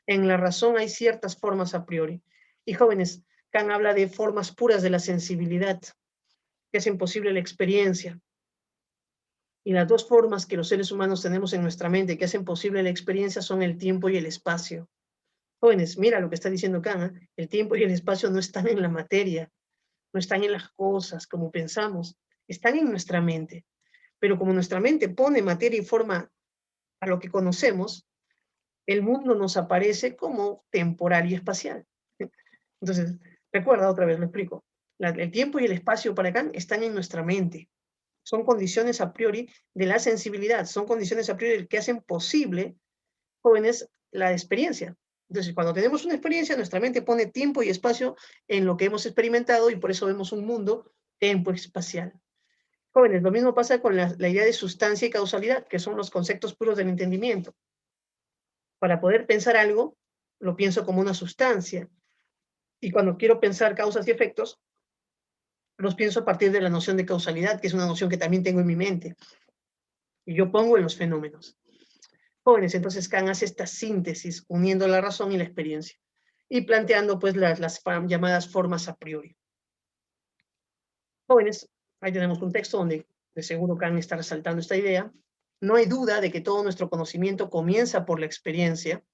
En la razón hay ciertas formas a priori. Y jóvenes, Kant habla de formas puras de la sensibilidad, que hacen posible la experiencia. Y las dos formas que los seres humanos tenemos en nuestra mente que hacen posible la experiencia son el tiempo y el espacio. Jóvenes, mira lo que está diciendo Kant, ¿eh? El tiempo y el espacio no están en la materia, no están en las cosas como pensamos, están en nuestra mente. Pero como nuestra mente pone materia y forma a lo que conocemos, el mundo nos aparece como temporal y espacial. Entonces, recuerda otra vez, lo explico. El tiempo y el espacio para Kant están en nuestra mente. Son condiciones a priori de la sensibilidad, son condiciones a priori que hacen posible, jóvenes, la experiencia. Entonces, cuando tenemos una experiencia, nuestra mente pone tiempo y espacio en lo que hemos experimentado y por eso vemos un mundo tempo-espacial. Jóvenes, lo mismo pasa con la idea de sustancia y causalidad, que son los conceptos puros del entendimiento. Para poder pensar algo, lo pienso como una sustancia. Y cuando quiero pensar causas y efectos, los pienso a partir de la noción de causalidad, que es una noción que también tengo en mi mente. Y yo pongo en los fenómenos. Jóvenes, entonces Kant hace esta síntesis, uniendo la razón y la experiencia, y planteando pues las llamadas formas a priori. Jóvenes, ahí tenemos un texto donde de seguro Kant está resaltando esta idea. No hay duda de que todo nuestro conocimiento comienza por la experiencia,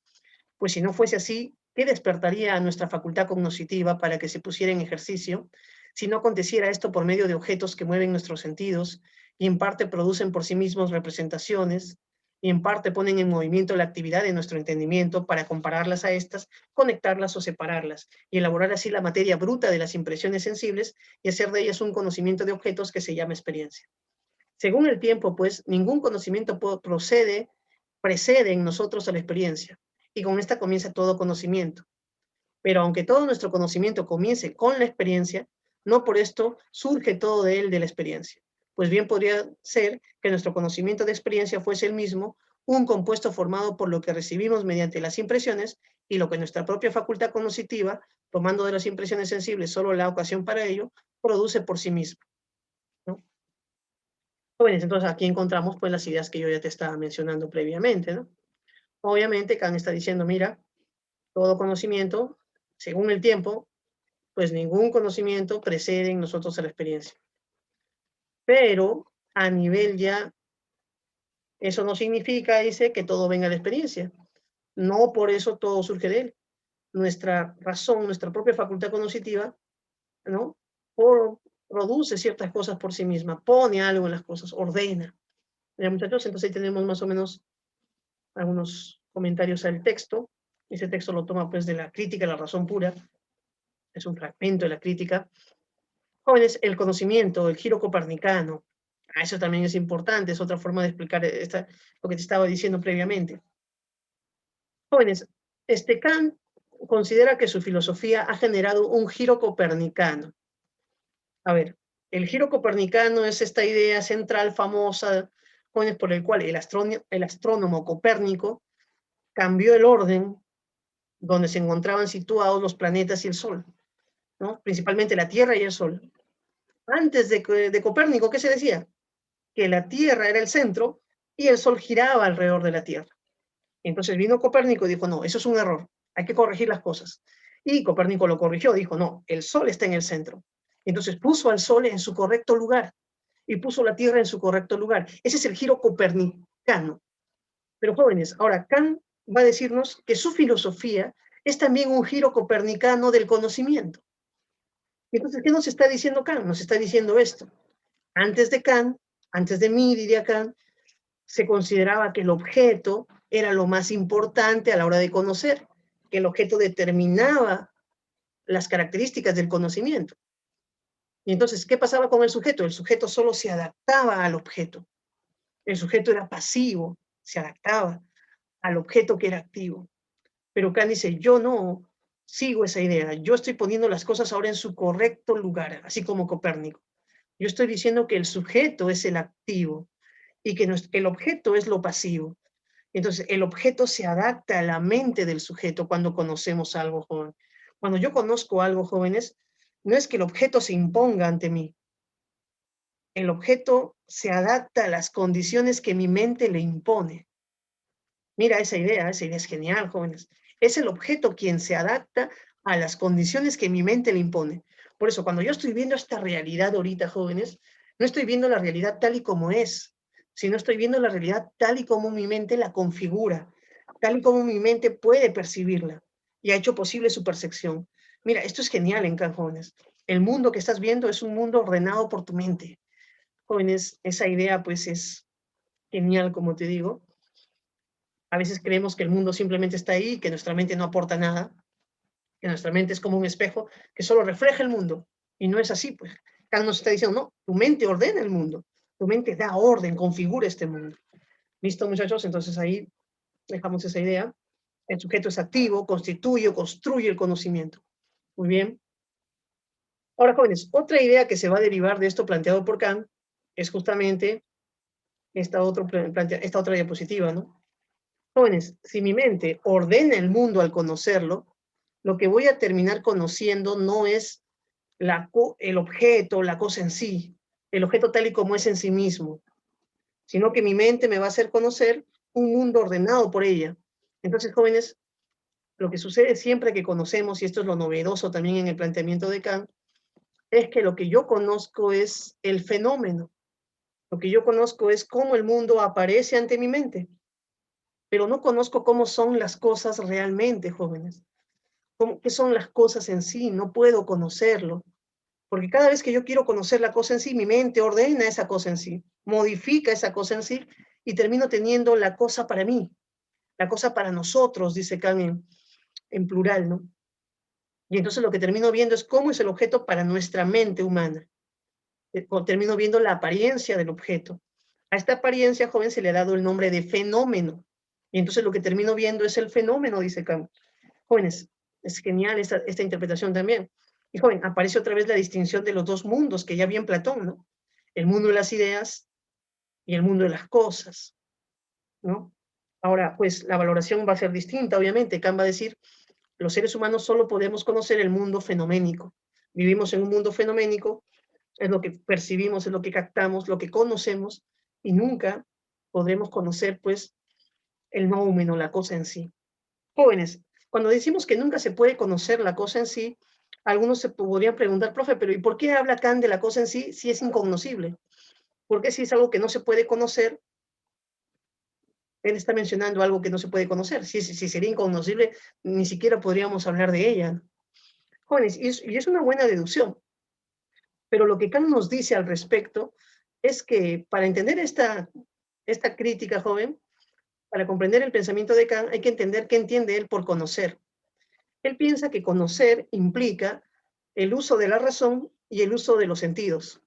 pues si no fuese así, ¿qué despertaría a nuestra facultad cognitiva para que se pusiera en ejercicio si no aconteciera esto por medio de objetos que mueven nuestros sentidos y en parte producen por sí mismos representaciones y en parte ponen en movimiento la actividad de nuestro entendimiento para compararlas a estas, conectarlas o separarlas y elaborar así la materia bruta de las impresiones sensibles y hacer de ellas un conocimiento de objetos que se llama experiencia? Según el tiempo, pues, ningún conocimiento precede en nosotros a la experiencia, y con esta comienza todo conocimiento. Pero aunque todo nuestro conocimiento comience con la experiencia, no por esto surge todo de él de la experiencia. Pues bien podría ser que nuestro conocimiento de experiencia fuese el mismo, un compuesto formado por lo que recibimos mediante las impresiones y lo que nuestra propia facultad cognitiva, tomando de las impresiones sensibles solo la ocasión para ello, produce por sí mismo, ¿no? Jóvenes, entonces aquí encontramos pues las ideas que yo ya te estaba mencionando previamente, ¿no? Obviamente Kant está diciendo, mira, todo conocimiento, según el tiempo, pues ningún conocimiento precede en nosotros a la experiencia. Pero a nivel ya, eso no significa, dice, que todo venga a la experiencia. No por eso todo surge de él. Nuestra razón, nuestra propia facultad cognitiva, ¿no? Produce ciertas cosas por sí misma, pone algo en las cosas, ordena. ¿Ya, muchachos? Entonces ahí tenemos más o menos algunos comentarios al texto. Ese texto lo toma pues de la crítica, la razón pura. Es un fragmento de la crítica. Jóvenes, el conocimiento, el giro copernicano. Eso también es importante, es otra forma de explicar lo que te estaba diciendo previamente. Jóvenes, Kant considera que su filosofía ha generado un giro copernicano. A ver, el giro copernicano es esta idea central famosa, jóvenes, por el cual el astrónomo Copérnico cambió el orden donde se encontraban situados los planetas y el Sol, ¿no? Principalmente la Tierra y el Sol. Antes de Copérnico, ¿qué se decía? Que la Tierra era el centro y el Sol giraba alrededor de la Tierra. Entonces vino Copérnico y dijo, no, eso es un error, hay que corregir las cosas. Y Copérnico lo corrigió, dijo, no, el Sol está en el centro. Entonces puso al Sol en su correcto lugar y puso la Tierra en su correcto lugar. Ese es el giro copernicano. Pero jóvenes, ahora Kant va a decirnos que su filosofía es también un giro copernicano del conocimiento. Entonces, ¿qué nos está diciendo Kant? Nos está diciendo esto. Antes de Kant, antes de mí, diría Kant, se consideraba que el objeto era lo más importante a la hora de conocer, que el objeto determinaba las características del conocimiento. Y entonces, ¿qué pasaba con el sujeto? El sujeto solo se adaptaba al objeto. El sujeto era pasivo, se adaptaba al objeto que era activo. Pero Kant dice, yo no sigo esa idea, yo estoy poniendo las cosas ahora en su correcto lugar, así como Copérnico. Yo estoy diciendo que el sujeto es el activo y que el objeto es lo pasivo. Entonces, el objeto se adapta a la mente del sujeto cuando conocemos algo, joven. Cuando yo conozco algo, jóvenes, no es que el objeto se imponga ante mí. El objeto se adapta a las condiciones que mi mente le impone. Mira esa idea es genial, jóvenes. Es el objeto quien se adapta a las condiciones que mi mente le impone. Por eso, cuando yo estoy viendo esta realidad ahorita, jóvenes, no estoy viendo la realidad tal y como es, sino estoy viendo la realidad tal y como mi mente la configura, tal y como mi mente puede percibirla y ha hecho posible su percepción. Mira, esto es genial en Kant, jóvenes. El mundo que estás viendo es un mundo ordenado por tu mente. Jóvenes, esa idea pues es genial, como te digo. A veces creemos que el mundo simplemente está ahí, que nuestra mente no aporta nada, que nuestra mente es como un espejo que solo refleja el mundo. Y no es así, pues. Kant nos está diciendo, no, tu mente ordena el mundo, tu mente da orden, configura este mundo. ¿Listo, muchachos? Entonces ahí dejamos esa idea. El sujeto es activo, constituye, construye el conocimiento. Muy bien. Ahora, jóvenes, otra idea que se va a derivar de esto planteado por Kant es justamente esta otra diapositiva, ¿no? Jóvenes, si mi mente ordena el mundo al conocerlo, lo que voy a terminar conociendo no es el objeto, la cosa en sí, el objeto tal y como es en sí mismo, sino que mi mente me va a hacer conocer un mundo ordenado por ella. Entonces, jóvenes, lo que sucede siempre que conocemos, y esto es lo novedoso también en el planteamiento de Kant, es que lo que yo conozco es el fenómeno. Lo que yo conozco es cómo el mundo aparece ante mi mente, pero no conozco cómo son las cosas realmente, jóvenes. ¿Qué son las cosas en sí? No puedo conocerlo. Porque cada vez que yo quiero conocer la cosa en sí, mi mente ordena esa cosa en sí, modifica esa cosa en sí y termino teniendo la cosa para mí, la cosa para nosotros, dice Kant en plural, ¿no? Y entonces lo que termino viendo es cómo es el objeto para nuestra mente humana. Termino viendo la apariencia del objeto. A esta apariencia, joven, se le ha dado el nombre de fenómeno. Y entonces lo que termino viendo es el fenómeno, dice Kant. Jóvenes, es genial esta interpretación también. Y joven, aparece otra vez la distinción de los dos mundos que ya vi en Platón, ¿no? El mundo de las ideas y el mundo de las cosas, ¿no? Ahora, pues la valoración va a ser distinta, obviamente. Kant va a decir, los seres humanos solo podemos conocer el mundo fenoménico. Vivimos en un mundo fenoménico, es lo que percibimos, es lo que captamos, lo que conocemos, y nunca podremos conocer, pues, el noumeno, la cosa en sí. Jóvenes, cuando decimos que nunca se puede conocer la cosa en sí, algunos se podrían preguntar, profe, pero ¿y por qué habla Kant de la cosa en sí si es incognoscible? ¿Por qué si es algo que no se puede conocer, Él está mencionando algo que no se puede conocer. Si sería inconocible, ni siquiera podríamos hablar de ella. Jóvenes, y es una buena deducción. Pero lo que Kant nos dice al respecto es que para entender esta crítica, joven, para comprender el pensamiento de Kant, hay que entender qué entiende él por conocer. Él piensa que conocer implica el uso de la razón y el uso de los sentidos.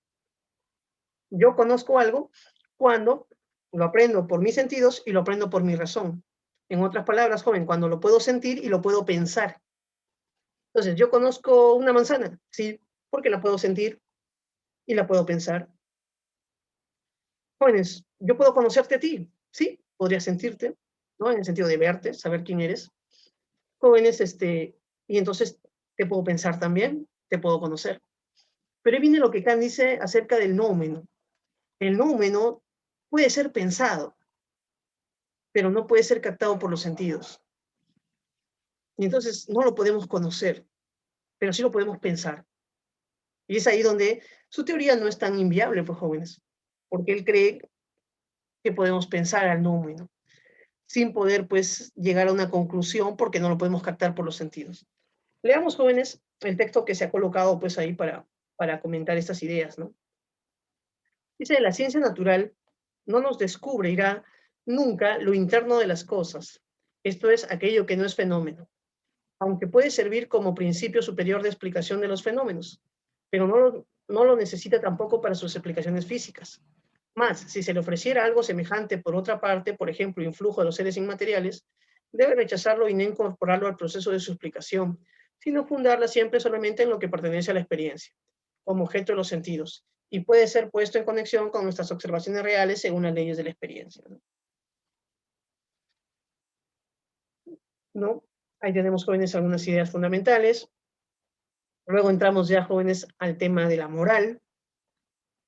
Yo conozco algo cuando lo aprendo por mis sentidos y lo aprendo por mi razón. En otras palabras, joven, cuando lo puedo sentir y lo puedo pensar. Entonces, yo conozco una manzana, sí, porque la puedo sentir y la puedo pensar. Jóvenes, yo puedo conocerte a ti, sí, podría sentirte, ¿no? En el sentido de verte, saber quién eres. Jóvenes, y entonces te puedo pensar también, te puedo conocer. Pero ahí viene lo que Kant dice acerca del noumeno. El noumeno puede ser pensado, pero no puede ser captado por los sentidos. Y entonces no lo podemos conocer, pero sí lo podemos pensar. Y es ahí donde su teoría no es tan inviable, pues jóvenes, porque él cree que podemos pensar al noumeno, sin poder pues llegar a una conclusión porque no lo podemos captar por los sentidos. Leamos, jóvenes, el texto que se ha colocado pues ahí para comentar estas ideas, ¿no? Dice, la ciencia natural no nos descubrirá nunca lo interno de las cosas, esto es, aquello que no es fenómeno, aunque puede servir como principio superior de explicación de los fenómenos, pero no lo necesita tampoco para sus explicaciones físicas. Más, si se le ofreciera algo semejante por otra parte, por ejemplo, influjo de los seres inmateriales, debe rechazarlo y no incorporarlo al proceso de su explicación, sino fundarla siempre solamente en lo que pertenece a la experiencia, como objeto de los sentidos, y puede ser puesto en conexión con nuestras observaciones reales según las leyes de la experiencia, ¿no? Ahí tenemos, jóvenes, algunas ideas fundamentales. Luego entramos ya, jóvenes, al tema de la moral.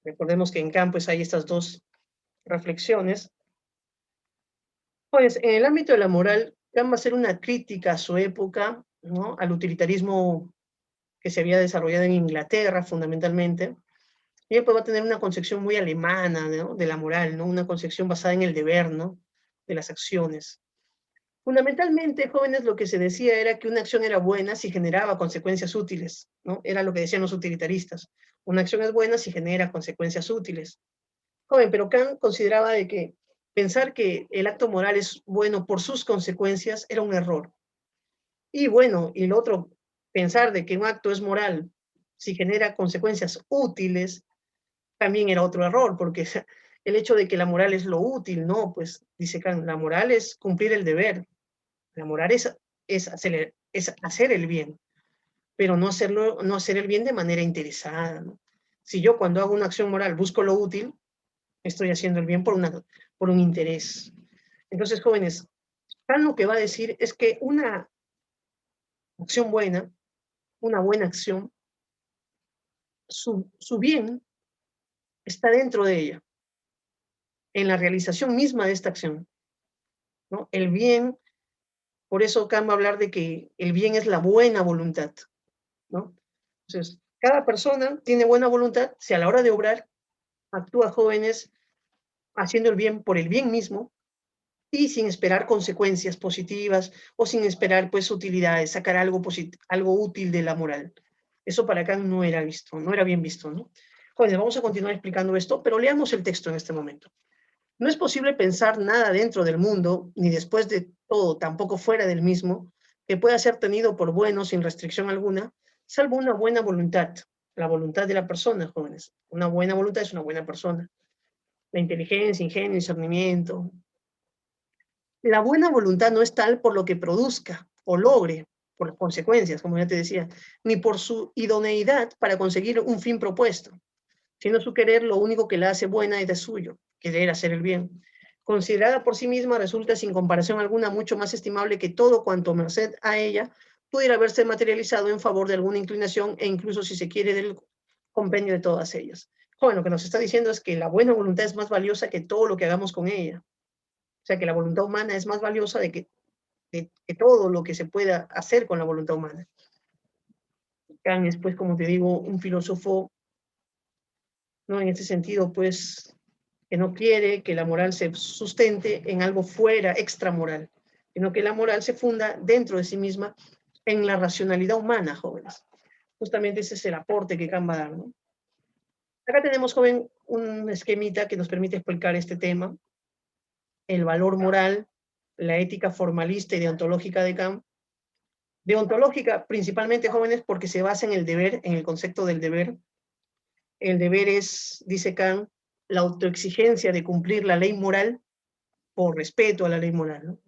Recordemos que en Kant pues, hay estas dos reflexiones. Pues en el ámbito de la moral, Kant va a hacer una crítica a su época, ¿no? Al utilitarismo que se había desarrollado en Inglaterra fundamentalmente, y él pues, va a tener una concepción muy alemana, ¿no? De la moral, ¿no? Una concepción basada en el deber, ¿no? De las acciones. Fundamentalmente, jóvenes, lo que se decía era que una acción era buena si generaba consecuencias útiles, ¿no? Era lo que decían los utilitaristas. Una acción es buena si genera consecuencias útiles. Joven, pero Kant consideraba de que pensar que el acto moral es bueno por sus consecuencias era un error. Y bueno, y lo otro, pensar de que un acto es moral si genera consecuencias útiles, también era otro error, porque el hecho de que la moral es lo útil, no, pues dice Kant, la moral es cumplir el deber, la moral es hacer el bien, pero no hacer el bien de manera interesada, ¿no? Si yo cuando hago una acción moral busco lo útil, estoy haciendo el bien por un interés. Entonces, jóvenes, Kant lo que va a decir es que una acción buena, una buena acción, su bien está dentro de ella, en la realización misma de esta acción, ¿no? El bien, por eso Kant va a hablar de que el bien es la buena voluntad, ¿no? Entonces, cada persona tiene buena voluntad si a la hora de obrar actúa, jóvenes, haciendo el bien por el bien mismo y sin esperar consecuencias positivas o sin esperar pues utilidades, sacar algo útil de la moral. Eso para Kant no era visto, no era bien visto, ¿no? Jóvenes, vamos a continuar explicando esto, pero leamos el texto en este momento. No es posible pensar nada dentro del mundo, ni después de todo, tampoco fuera del mismo, que pueda ser tenido por bueno sin restricción alguna, salvo una buena voluntad, la voluntad de la persona, jóvenes. Una buena voluntad es una buena persona. La inteligencia, ingenio, discernimiento. La buena voluntad no es tal por lo que produzca o logre, por las consecuencias, como ya te decía, ni por su idoneidad para conseguir un fin propuesto, sino su querer lo único que la hace buena es de suyo, querer hacer el bien. Considerada por sí misma resulta sin comparación alguna mucho más estimable que todo cuanto merced a ella pudiera verse materializado en favor de alguna inclinación e incluso si se quiere del compendio de todas ellas. Joven, lo que nos está diciendo es que la buena voluntad es más valiosa que todo lo que hagamos con ella. O sea, que la voluntad humana es más valiosa de todo lo que se pueda hacer con la voluntad humana. Kant es, pues, como te digo, un filósofo, ¿no? En este sentido, pues, que no quiere que la moral se sustente en algo fuera, extramoral, sino que la moral se funda dentro de sí misma en la racionalidad humana, jóvenes. Justamente ese es el aporte que Kant va a dar, ¿no? Acá tenemos, joven, un esquemita que nos permite explicar este tema, el valor moral, la ética formalista y deontológica de Kant. Deontológica, principalmente, jóvenes, porque se basa en el deber, en el concepto del deber. El deber es, dice Kant, la autoexigencia de cumplir la ley moral por respeto a la ley moral, ¿no?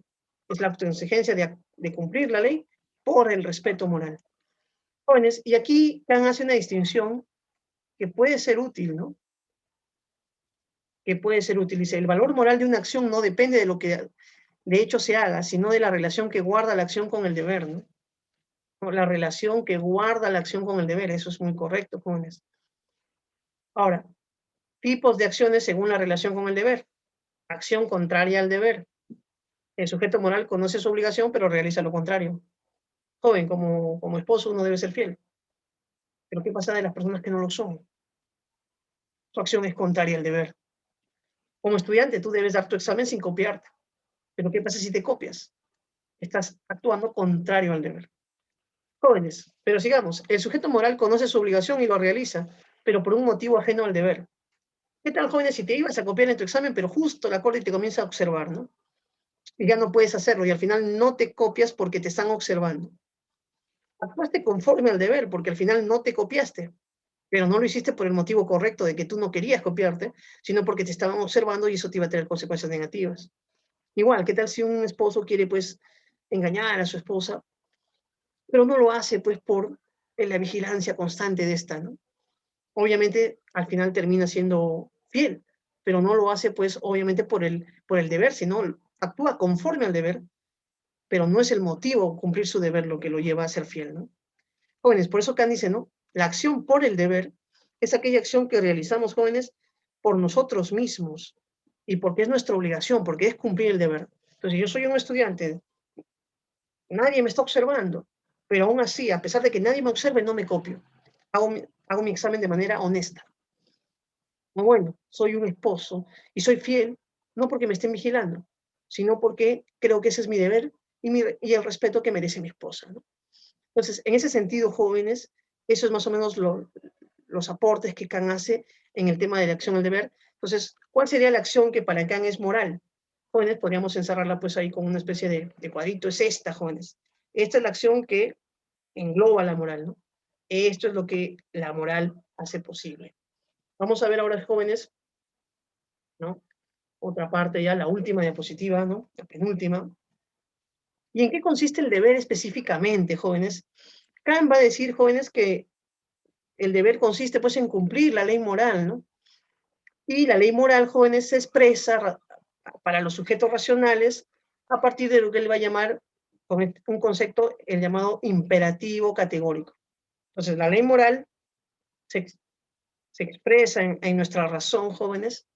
Es la autoexigencia de cumplir la ley por el respeto moral. Jóvenes, y aquí Kant hace una distinción que puede ser útil, ¿no? Que puede ser útil. Dice, el valor moral de una acción no depende de lo que de hecho se haga, sino de la relación que guarda la acción con el deber, ¿no? La relación que guarda la acción con el deber, eso es muy correcto, jóvenes. Ahora, tipos de acciones según la relación con el deber. Acción contraria al deber. El sujeto moral conoce su obligación, pero realiza lo contrario. Joven, como esposo uno debe ser fiel. Pero ¿qué pasa de las personas que no lo son? Su acción es contraria al deber. Como estudiante, tú debes dar tu examen sin copiarte. Pero ¿qué pasa si te copias? Estás actuando contrario al deber. Jóvenes, pero sigamos. El sujeto moral conoce su obligación y lo realiza, pero por un motivo ajeno al deber. ¿Qué tal, jóvenes, si te ibas a copiar en tu examen, pero justo la corte te comienza a observar, ¿no? Y ya no puedes hacerlo, y al final no te copias porque te están observando. Actuaste conforme al deber, porque al final no te copiaste, pero no lo hiciste por el motivo correcto de que tú no querías copiarte, sino porque te estaban observando y eso te iba a tener consecuencias negativas. Igual, ¿qué tal si un esposo quiere, pues, engañar a su esposa, pero no lo hace, pues, por la vigilancia constante de esta, ¿no? Obviamente, al final termina siendo fiel, pero no lo hace, pues, obviamente por el deber, sino actúa conforme al deber, pero no es el motivo cumplir su deber lo que lo lleva a ser fiel, ¿no? Jóvenes, por eso Kant dice, ¿no? La acción por el deber es aquella acción que realizamos, jóvenes, por nosotros mismos y porque es nuestra obligación, porque es cumplir el deber. Entonces, yo soy un estudiante, nadie me está observando, pero aún así, a pesar de que nadie me observe, no me copio. Hago mi examen de manera honesta. O bueno, soy un esposo y soy fiel, no porque me estén vigilando, sino porque creo que ese es mi deber y el respeto que merece mi esposa, ¿no? Entonces, en ese sentido, jóvenes, eso es más o menos los aportes que Kant hace en el tema de la acción al deber. Entonces, ¿cuál sería la acción que para Kant es moral? Jóvenes, podríamos encerrarla pues ahí con una especie de cuadrito. Es esta, jóvenes. Esta es la acción que engloba la moral, ¿no? Esto es lo que la moral hace posible. Vamos a ver ahora, jóvenes, ¿no? Otra parte ya, la última diapositiva, ¿no? La penúltima. ¿Y en qué consiste el deber específicamente, jóvenes? Kant va a decir, jóvenes, que el deber consiste pues en cumplir la ley moral, ¿no? Y la ley moral, jóvenes, se expresa para los sujetos racionales a partir de lo que él va a llamar, con un concepto, el llamado imperativo categórico. Entonces, la ley moral se, se expresa en nuestra razón, jóvenes,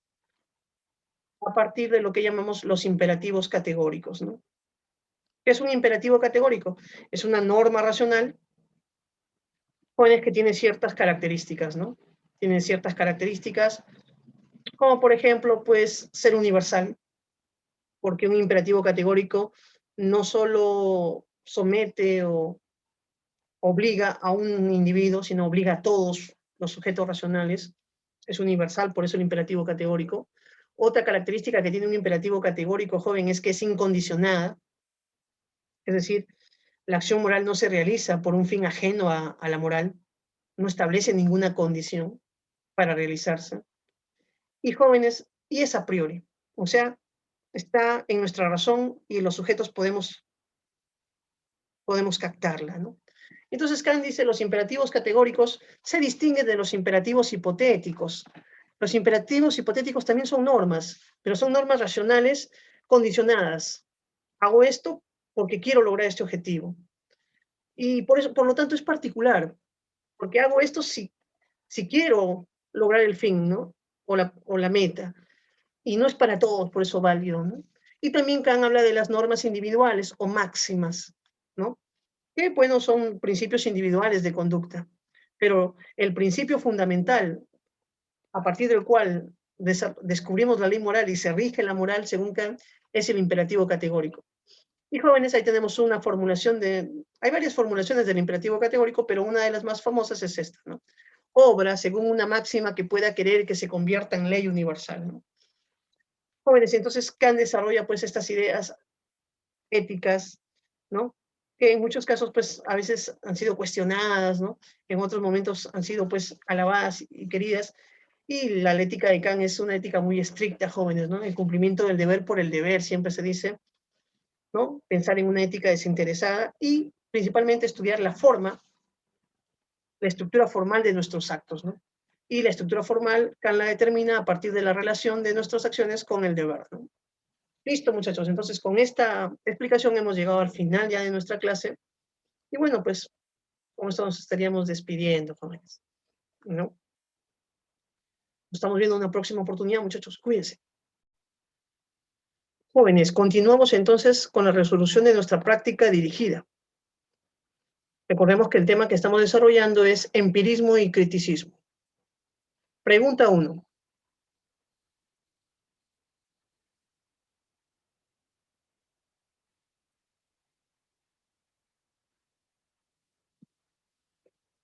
a partir de lo que llamamos los imperativos categóricos, ¿no? ¿Qué es un imperativo categórico? Es una norma racional, jóvenes, que tiene ciertas características, ¿no? Tiene ciertas características, como por ejemplo, pues, ser universal, porque un imperativo categórico no solo somete o obliga a un individuo, sino obliga a todos los sujetos racionales. Es universal, por eso el imperativo categórico. Otra característica que tiene un imperativo categórico, joven, es que es incondicionada, es decir, la acción moral no se realiza por un fin ajeno a la moral, no establece ninguna condición para realizarse. Y jóvenes, y es a priori, o sea, está en nuestra razón y los sujetos podemos captarla, ¿no? Entonces Kant dice, los imperativos categóricos se distinguen de los imperativos hipotéticos. Los imperativos hipotéticos también son normas, pero son normas racionales condicionadas. Hago esto porque quiero lograr este objetivo. Y por eso, por lo tanto, es particular, porque hago esto si quiero lograr el fin, ¿no? O la meta. Y no es para todos, por eso válido, ¿no? Y también Kant habla de las normas individuales o máximas, ¿no? Que, bueno, son principios individuales de conducta, pero el principio fundamental a partir del cual descubrimos la ley moral y se rige la moral según Kant, es el imperativo categórico. Y jóvenes, ahí tenemos una formulación hay varias formulaciones del imperativo categórico, pero una de las más famosas es esta, ¿no? Obra según una máxima que pueda querer que se convierta en ley universal, ¿no? Jóvenes, entonces Kant desarrolla pues estas ideas éticas, ¿no? Que en muchos casos pues a veces han sido cuestionadas, ¿no? En otros momentos han sido pues alabadas y queridas. Y la ética de Kant es una ética muy estricta, jóvenes, ¿no? El cumplimiento del deber por el deber, siempre se dice, ¿no? Pensar en una ética desinteresada y principalmente estudiar la forma, la estructura formal de nuestros actos, ¿no? Y la estructura formal Kant la determina a partir de la relación de nuestras acciones con el deber, ¿no? Listo, muchachos. Entonces, con esta explicación hemos llegado al final ya de nuestra clase. Y bueno, pues, con esto nos estaríamos despidiendo, jóvenes, ¿no? Nos estamos viendo en una próxima oportunidad, muchachos. Cuídense. Jóvenes, continuamos entonces con la resolución de nuestra práctica dirigida. Recordemos que el tema que estamos desarrollando es empirismo y criticismo. Pregunta 1.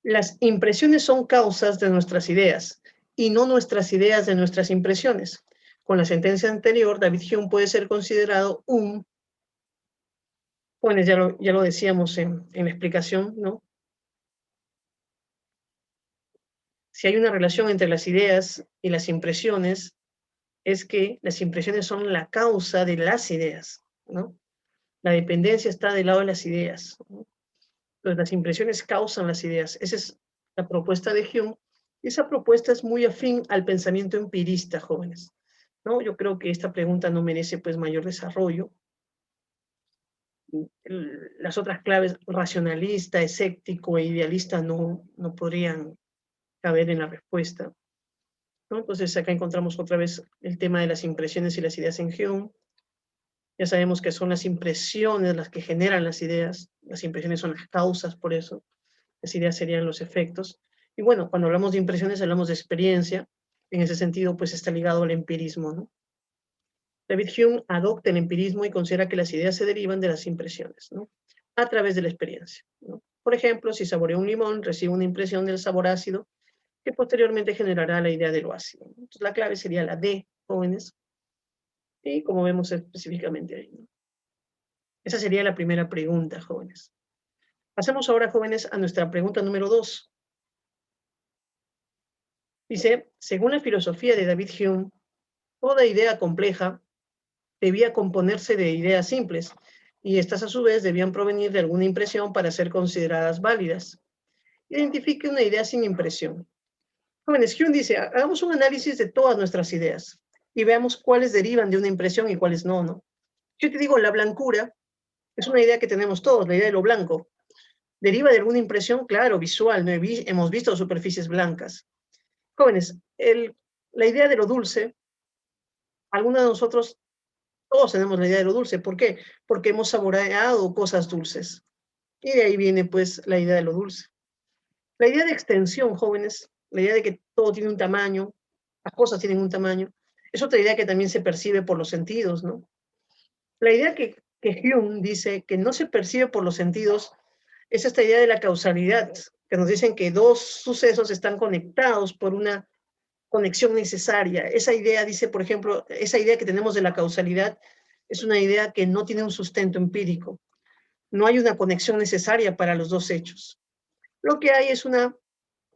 Las impresiones son causas de nuestras ideas y no nuestras ideas de nuestras impresiones. Con la sentencia anterior, David Hume puede ser considerado bueno, ya lo decíamos en la explicación, ¿no? Si hay una relación entre las ideas y las impresiones, es que las impresiones son la causa de las ideas, ¿no? La dependencia está del lado de las ideas, ¿no? Entonces, las impresiones causan las ideas. Esa es la propuesta de Hume. Y esa propuesta es muy afín al pensamiento empirista, jóvenes, ¿no? Yo creo que esta pregunta no merece pues mayor desarrollo. Las otras claves, racionalista, escéptico e idealista, no podrían caber en la respuesta, ¿no? Entonces acá encontramos otra vez el tema de las impresiones y las ideas en Hume. Ya sabemos que son las impresiones las que generan las ideas impresiones son las causas, por eso las ideas serían los efectos. Y bueno, cuando hablamos de impresiones hablamos de experiencia, en ese sentido pues está ligado al empirismo, ¿no? David Hume adopta el empirismo y considera que las ideas se derivan de las impresiones, ¿no? A través de la experiencia, ¿no? Por ejemplo, si saboreo un limón, recibo una impresión del sabor ácido que posteriormente generará la idea de lo ácido. Entonces, la clave sería la D, jóvenes, y como vemos específicamente ahí, ¿no? Esa sería la primera pregunta, jóvenes. Pasemos ahora, jóvenes, a nuestra pregunta número 2. Dice, según la filosofía de David Hume, toda idea compleja debía componerse de ideas simples, y estas a su vez debían provenir de alguna impresión para ser consideradas válidas. Identifique una idea sin impresión. Jóvenes, Hume dice, hagamos un análisis de todas nuestras ideas y veamos cuáles derivan de una impresión y cuáles no, ¿no? Yo te digo, la blancura es una idea que tenemos todos, la idea de lo blanco. ¿Deriva de alguna impresión? Claro, visual, ¿no? Hemos visto superficies blancas. Jóvenes, la idea de lo dulce, algunos de nosotros, todos tenemos la idea de lo dulce. ¿Por qué? Porque hemos saboreado cosas dulces. Y de ahí viene, pues, la idea de lo dulce. La idea de extensión, jóvenes, la idea de que todo tiene un tamaño, las cosas tienen un tamaño, es otra idea que también se percibe por los sentidos, ¿no? La idea que Hume dice que no se percibe por los sentidos es esta idea de la causalidad, que nos dicen que dos sucesos están conectados por una conexión necesaria. Esa idea dice, por ejemplo, esa idea que tenemos de la causalidad es una idea que no tiene un sustento empírico. No hay una conexión necesaria para los dos hechos. Lo que hay es una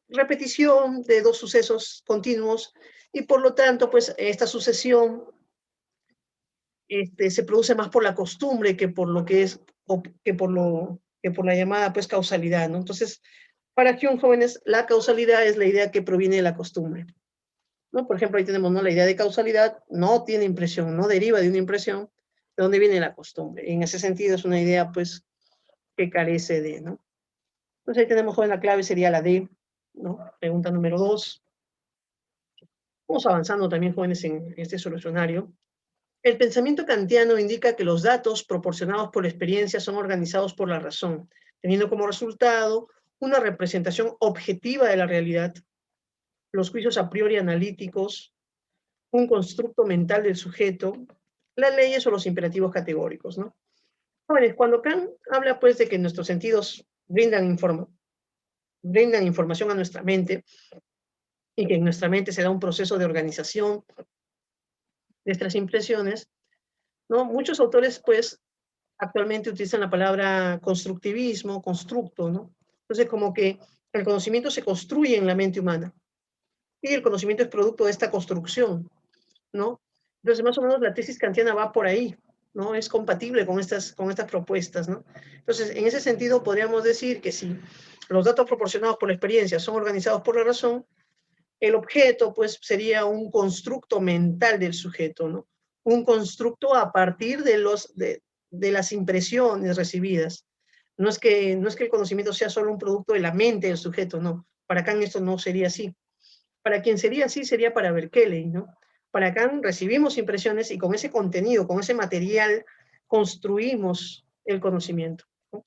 repetición de dos sucesos continuos y por lo tanto, pues esta sucesión se produce más por la costumbre que por lo que es, o que por la llamada pues causalidad, ¿no? Entonces, para Hume, jóvenes, la causalidad es la idea que proviene de la costumbre, ¿no? Por ejemplo, ahí tenemos, ¿no? La idea de causalidad no tiene impresión, no deriva de una impresión, de dónde viene la costumbre. Y en ese sentido es una idea, pues, que carece de, ¿no? Entonces ahí tenemos, joven, la clave sería la D, ¿no? Pregunta número 2. Vamos avanzando también, jóvenes, en este solucionario. El pensamiento kantiano indica que los datos proporcionados por la experiencia son organizados por la razón, teniendo como resultado una representación objetiva de la realidad. Los juicios a priori analíticos un constructo mental del sujeto, las leyes o los imperativos categóricos, ¿no? Jóvenes, cuando Kant habla pues de que nuestros sentidos brindan información a nuestra mente y que en nuestra mente se da un proceso de organización de estas impresiones, ¿no? Muchos autores pues actualmente utilizan la palabra constructivismo, constructo, ¿no? Entonces como que el conocimiento se construye en la mente humana y el conocimiento es producto de esta construcción, ¿no? Entonces, más o menos la tesis kantiana va por ahí, ¿no? Es compatible con estas propuestas, ¿no? Entonces, en ese sentido, podríamos decir que si los datos proporcionados por la experiencia son organizados por la razón, el objeto, pues, sería un constructo mental del sujeto, ¿no? Un constructo a partir de las impresiones recibidas. No es que el conocimiento sea solo un producto de la mente del sujeto, no. Para Kant esto no sería así. Para quien sería así sería para Berkeley, ¿no? Para Kant recibimos impresiones y con ese contenido, con ese material, construimos el conocimiento, ¿no?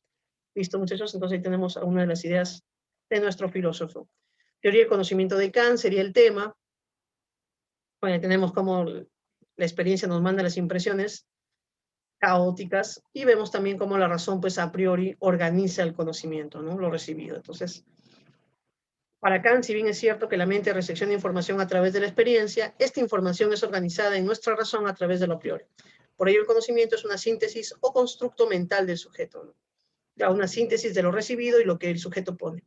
Listo, muchachos, entonces ahí tenemos una de las ideas de nuestro filósofo. Teoría del conocimiento de Kant sería el tema. Bueno, tenemos cómo la experiencia nos manda las impresiones caóticas y vemos también cómo la razón, pues a priori, organiza el conocimiento, ¿no? Lo recibido. Entonces, para Kant, si bien es cierto que la mente recepciona información a través de la experiencia, esta información es organizada en nuestra razón a través de lo a priori. Por ello, el conocimiento es una síntesis o constructo mental del sujeto, ¿no? Ya una síntesis de lo recibido y lo que el sujeto pone.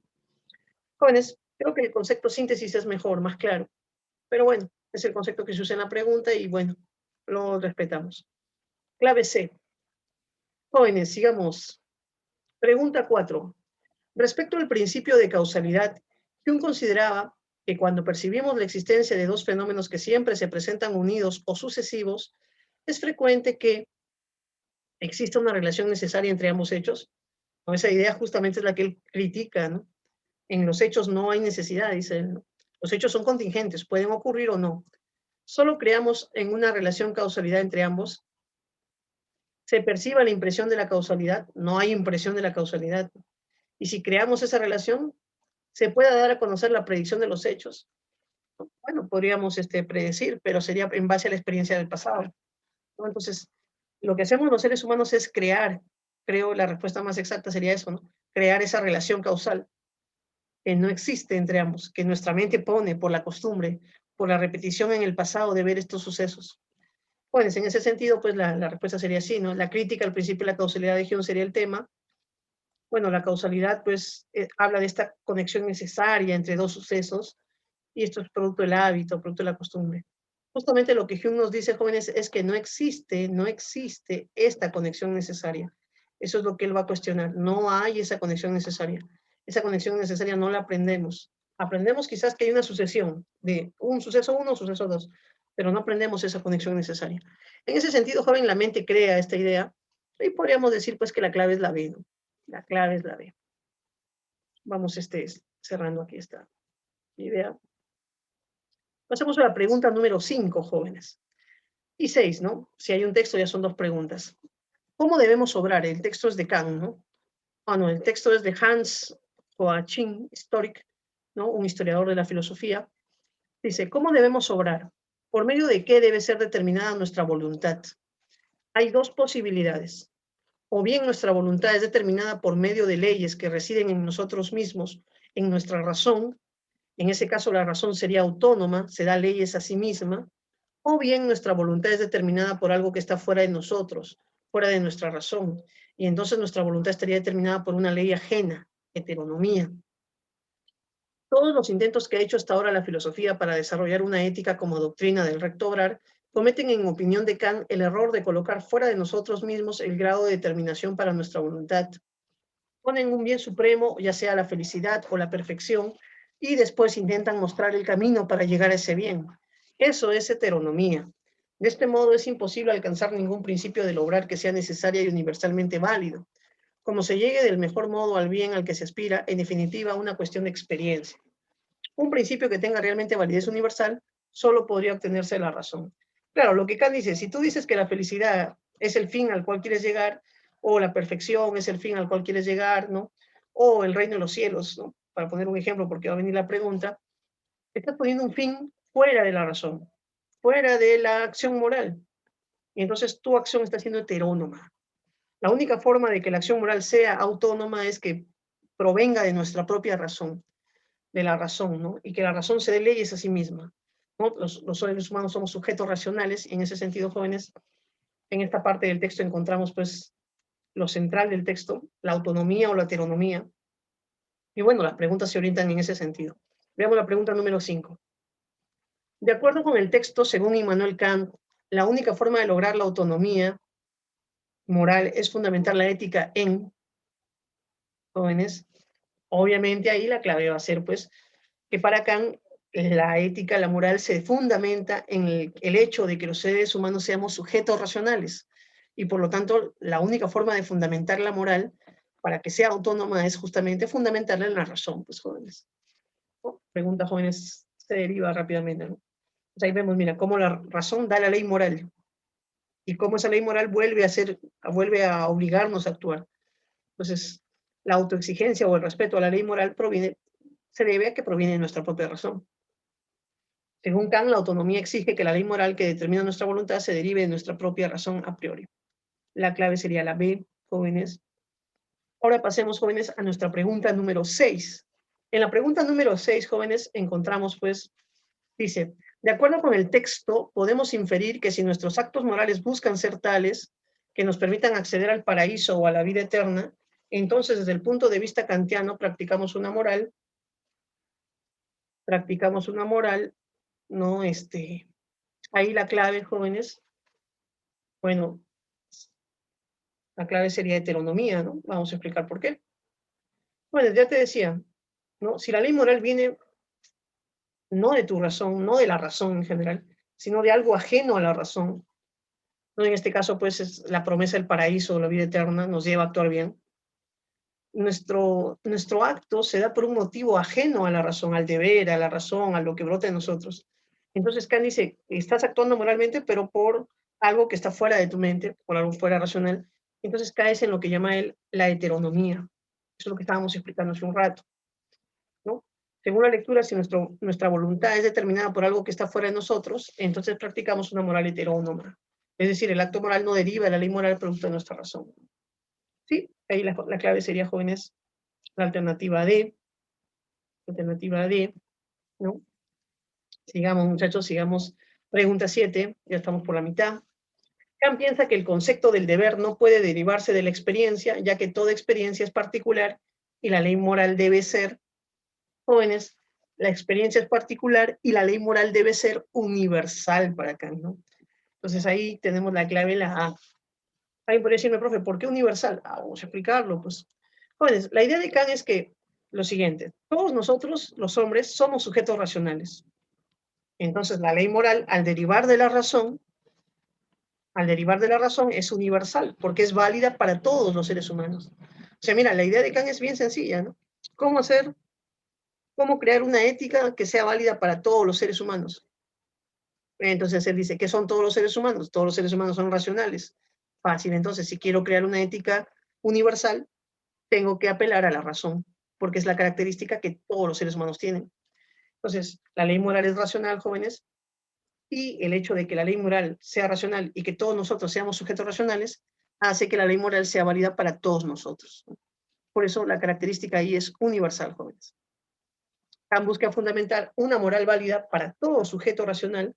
Jóvenes, creo que el concepto síntesis es mejor, más claro. Pero bueno, es el concepto que se usa en la pregunta y bueno, lo respetamos. Clave C. Jóvenes, sigamos. Pregunta 4. Respecto al principio de causalidad, Hume consideraba que cuando percibimos la existencia de dos fenómenos que siempre se presentan unidos o sucesivos, es frecuente que exista una relación necesaria entre ambos hechos. ¿No? Esa idea justamente es la que él critica, ¿no? En los hechos no hay necesidad, dice él, ¿no? Los hechos son contingentes, pueden ocurrir o no. Solo creamos en una relación causalidad entre ambos. Se perciba la impresión de la causalidad, no hay impresión de la causalidad. Y si creamos esa relación, se puede dar a conocer la predicción de los hechos. Bueno, podríamos predecir, pero sería en base a la experiencia del pasado, ¿no? Entonces, lo que hacemos los seres humanos es crear, creo la respuesta más exacta sería eso, ¿no? Crear esa relación causal que no existe entre ambos, que nuestra mente pone por la costumbre, por la repetición en el pasado de ver estos sucesos. Pues en ese sentido, pues la respuesta sería sí, ¿no? La crítica al principio de la causalidad de Hume sería el tema. Bueno, la causalidad, pues, habla de esta conexión necesaria entre dos sucesos, y esto es producto del hábito, producto de la costumbre. Justamente lo que Hume nos dice, jóvenes, es que no existe esta conexión necesaria. Eso es lo que él va a cuestionar. No hay esa conexión necesaria. Esa conexión necesaria no la aprendemos. Aprendemos quizás que hay una sucesión de un suceso 1, suceso 2, pero no aprendemos esa conexión necesaria. En ese sentido, joven, la mente crea esta idea y podríamos decir pues que la clave es la B, ¿no? La clave es la B. Vamos cerrando aquí esta idea. Pasemos a la pregunta número 5, jóvenes. Y 6, ¿no? Si hay un texto, ya son dos preguntas. ¿Cómo debemos obrar? El texto es de Kant, ¿no? Ah, no, el texto es de Hans Joachim Stoic, ¿no? Un historiador de la filosofía. Dice, ¿cómo debemos obrar? ¿Por medio de qué debe ser determinada nuestra voluntad? Hay dos posibilidades. O bien nuestra voluntad es determinada por medio de leyes que residen en nosotros mismos, en nuestra razón. En ese caso, la razón sería autónoma, se da leyes a sí misma. O bien nuestra voluntad es determinada por algo que está fuera de nosotros, fuera de nuestra razón. Y entonces nuestra voluntad estaría determinada por una ley ajena, heteronomía. Todos los intentos que ha hecho hasta ahora la filosofía para desarrollar una ética como doctrina del recto obrar cometen, en opinión de Kant, el error de colocar fuera de nosotros mismos el grado de determinación para nuestra voluntad. Ponen un bien supremo, ya sea la felicidad o la perfección, y después intentan mostrar el camino para llegar a ese bien. Eso es heteronomía. De este modo es imposible alcanzar ningún principio del obrar que sea necesario y universalmente válido. Como se llegue del mejor modo al bien al que se aspira, en definitiva, una cuestión de experiencia. Un principio que tenga realmente validez universal solo podría obtenerse de la razón. Claro, lo que Kant dice, si tú dices que la felicidad es el fin al cual quieres llegar, o la perfección es el fin al cual quieres llegar, ¿no? O el reino de los cielos, ¿no? Para poner un ejemplo, porque va a venir la pregunta, estás poniendo un fin fuera de la razón. fuera de la acción moral. Y entonces tu acción está siendo heterónoma. La única forma de que la acción moral sea autónoma es que provenga de nuestra propia razón, de la razón, ¿no? Y que la razón se dé leyes a sí misma, ¿no? Los seres humanos somos sujetos racionales, y en ese sentido, jóvenes, en esta parte del texto encontramos, pues, lo central del texto, la autonomía o la heteronomía. Y bueno, las preguntas se orientan en ese sentido. Veamos la pregunta número 5. De acuerdo con el texto, según Immanuel Kant, la única forma de lograr la autonomía moral es fundamentar la ética en, jóvenes. Obviamente ahí la clave va a ser, pues, que para Kant la ética, la moral se fundamenta en el hecho de que los seres humanos seamos sujetos racionales, y por lo tanto la única forma de fundamentar la moral para que sea autónoma es justamente fundamentarla en la razón, pues, jóvenes. ¿No? Pregunta, jóvenes, se deriva rápidamente, ¿no? Pues ahí vemos, mira, cómo la razón da la ley moral y cómo esa ley moral vuelve a obligarnos a actuar. Entonces, la autoexigencia o el respeto a la ley moral se debe a que proviene de nuestra propia razón. Según Kant, la autonomía exige que la ley moral que determina nuestra voluntad se derive de nuestra propia razón a priori. La clave sería la B, jóvenes. Ahora pasemos, jóvenes, a nuestra pregunta número 6. En la pregunta número 6, jóvenes, encontramos, pues, dice, de acuerdo con el texto, podemos inferir que si nuestros actos morales buscan ser tales que nos permitan acceder al paraíso o a la vida eterna, entonces, desde el punto de vista kantiano, practicamos una moral, no, ahí la clave, jóvenes, bueno, la clave sería heteronomía, ¿no? Vamos a explicar por qué. Bueno, ya te decía, ¿no? Si la ley moral viene no de tu razón, no de la razón en general, sino de algo ajeno a la razón, ¿no? En este caso, pues, es la promesa del paraíso o la vida eterna, nos lleva a actuar bien. Nuestro acto se da por un motivo ajeno a la razón, al deber, a la razón, a lo que brota de nosotros. Entonces, Kant dice, estás actuando moralmente, pero por algo que está fuera de tu mente, por algo fuera racional. Entonces caes en lo que llama él la heteronomía. Eso es lo que estábamos explicando hace un rato, ¿no? Según la lectura, si nuestra voluntad es determinada por algo que está fuera de nosotros, entonces practicamos una moral heterónoma. Es decir, el acto moral no deriva de la ley moral producto de nuestra razón. ¿Sí? Ahí la clave sería, jóvenes, la alternativa D, ¿no? Sigamos, muchachos, sigamos. Pregunta 7, ya estamos por la mitad. Kant piensa que el concepto del deber no puede derivarse de la experiencia, ya que toda experiencia es particular y la ley moral debe ser, jóvenes, la experiencia es particular y la ley moral debe ser universal para Kant, ¿no? Entonces ahí tenemos la clave, la A. Ahí podría decirme, profe, ¿por qué universal? Vamos a explicarlo, pues. Jóvenes, la idea de Kant es que lo siguiente, todos nosotros, los hombres, somos sujetos racionales. Entonces, la ley moral, al derivar de la razón, es universal, porque es válida para todos los seres humanos. O sea, mira, la idea de Kant es bien sencilla, ¿no? ¿Cómo crear una ética que sea válida para todos los seres humanos? Entonces él dice, ¿qué son todos los seres humanos? Todos los seres humanos son racionales. Fácil, entonces, si quiero crear una ética universal, tengo que apelar a la razón, porque es la característica que todos los seres humanos tienen. Entonces, la ley moral es racional, jóvenes, y el hecho de que la ley moral sea racional y que todos nosotros seamos sujetos racionales hace que la ley moral sea válida para todos nosotros. Por eso la característica ahí es universal, jóvenes. Kant busca fundamentar una moral válida para todo sujeto racional.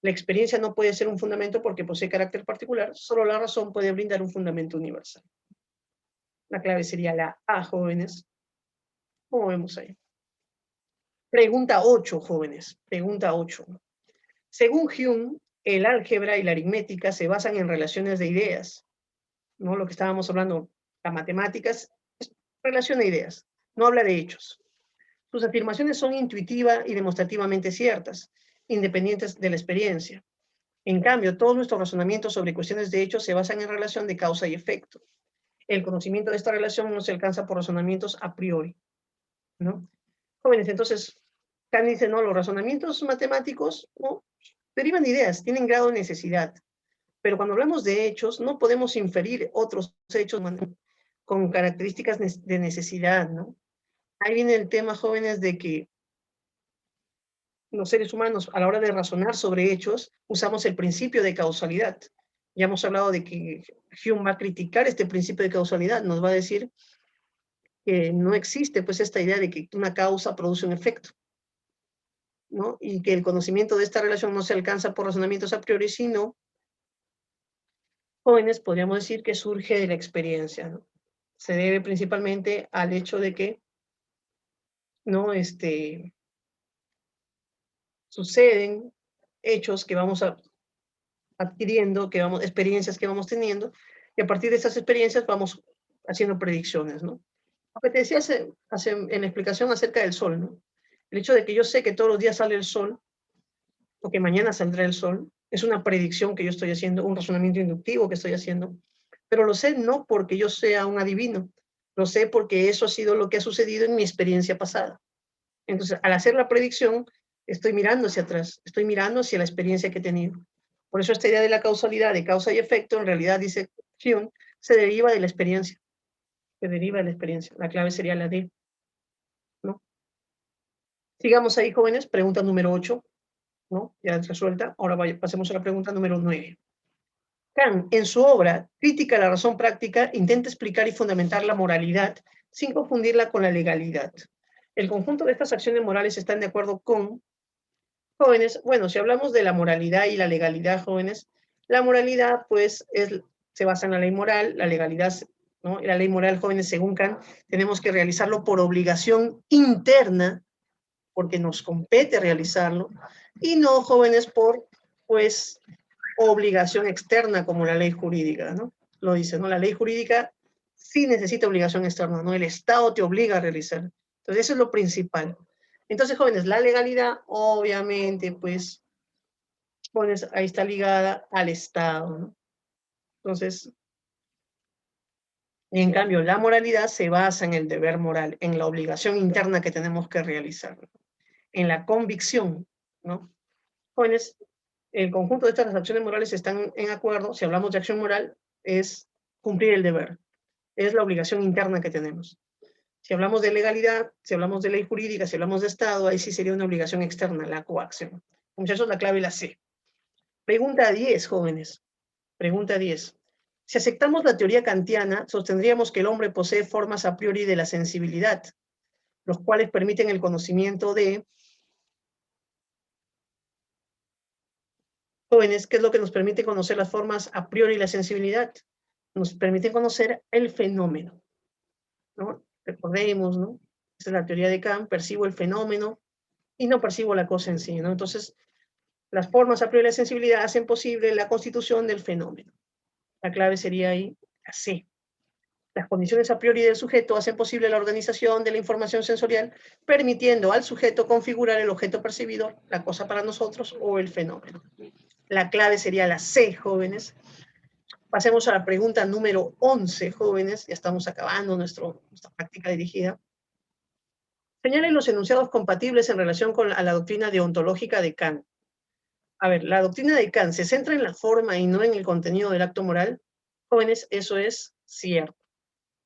La experiencia no puede ser un fundamento porque posee carácter particular, solo la razón puede brindar un fundamento universal. La clave sería la A, jóvenes. Como vemos ahí. Pregunta 8, jóvenes. Pregunta 8. Según Hume, el álgebra y la aritmética se basan en relaciones de ideas, ¿no? Lo que estábamos hablando, las matemáticas es relación de ideas, no habla de hechos. Sus afirmaciones son intuitivas y demostrativamente ciertas, independientes de la experiencia. En cambio, todos nuestros razonamientos sobre cuestiones de hechos se basan en relación de causa y efecto. El conocimiento de esta relación no se alcanza por razonamientos a priori, ¿no? Jóvenes, entonces, Kant dice, no, los razonamientos matemáticos, ¿no?, derivan de ideas, tienen grado de necesidad. Pero cuando hablamos de hechos, no podemos inferir otros hechos con características de necesidad, ¿no? Ahí viene el tema, jóvenes, de que los seres humanos, a la hora de razonar sobre hechos, usamos el principio de causalidad. Ya hemos hablado de que Hume va a criticar este principio de causalidad, nos va a decir que no existe pues esta idea de que una causa produce un efecto, ¿no? Y que el conocimiento de esta relación no se alcanza por razonamientos a priori, sino, jóvenes, podríamos decir que surge de la experiencia, ¿no? Se debe principalmente al hecho de que, ¿no? Suceden hechos que vamos adquiriendo, experiencias que vamos teniendo, y a partir de esas experiencias vamos haciendo predicciones, ¿no? Lo que te decía en la explicación acerca del sol, ¿no? El hecho de que yo sé que todos los días sale el sol, o que mañana saldrá el sol, es una predicción que yo estoy haciendo, un razonamiento inductivo que estoy haciendo, pero lo sé no porque yo sea un adivino, lo sé porque eso ha sido lo que ha sucedido en mi experiencia pasada. Entonces, al hacer la predicción, estoy mirando hacia atrás, estoy mirando hacia la experiencia que he tenido. Por eso esta idea de la causalidad, de causa y efecto, en realidad, dice Hume, se deriva de la experiencia. Se deriva de la experiencia. La clave sería la D, ¿no? Sigamos ahí, jóvenes. Pregunta número 8, ¿no? Ya resuelta. Ahora pasemos a la pregunta número 9. Kant, en su obra Crítica a la razón práctica, intenta explicar y fundamentar la moralidad sin confundirla con la legalidad. El conjunto de estas acciones morales están de acuerdo con, jóvenes, bueno, si hablamos de la moralidad y la legalidad, jóvenes, la moralidad, pues, se basa en la ley moral, la legalidad, ¿no? La ley moral, jóvenes, según Kant, tenemos que realizarlo por obligación interna, porque nos compete realizarlo, y no, jóvenes, por, pues, obligación externa como la ley jurídica, ¿no? Lo dice, ¿no? La ley jurídica sí necesita obligación externa, ¿no? El Estado te obliga a realizar. Entonces, eso es lo principal. Entonces, jóvenes, la legalidad, obviamente, pues, jóvenes, ahí está ligada al Estado, ¿no? Entonces, y en cambio, la moralidad se basa en el deber moral, en la obligación interna que tenemos que realizar, ¿no? En la convicción, ¿no? Jóvenes, el conjunto de estas acciones morales están en acuerdo, si hablamos de acción moral, es cumplir el deber, es la obligación interna que tenemos. Si hablamos de legalidad, si hablamos de ley jurídica, si hablamos de Estado, ahí sí sería una obligación externa, la coacción. Muchachos, la clave la C. Pregunta 10, jóvenes. Pregunta 10. Si aceptamos la teoría kantiana, sostendríamos que el hombre posee formas a priori de la sensibilidad, los cuales permiten el conocimiento de, jóvenes, ¿qué es lo que nos permite conocer las formas a priori y la sensibilidad? Nos permite conocer el fenómeno, ¿no? Recordemos, ¿no? Esa es la teoría de Kant, percibo el fenómeno y no percibo la cosa en sí, ¿no? Entonces, las formas a priori y la sensibilidad hacen posible la constitución del fenómeno. La clave sería ahí la C. Las condiciones a priori del sujeto hacen posible la organización de la información sensorial, permitiendo al sujeto configurar el objeto percibido, la cosa para nosotros o el fenómeno. La clave sería la C, jóvenes. Pasemos a la pregunta número 11, jóvenes. Ya estamos acabando nuestra práctica dirigida. Señalen los enunciados compatibles en relación con la doctrina deontológica de Kant. A ver, la doctrina de Kant se centra en la forma y no en el contenido del acto moral. Jóvenes, eso es cierto.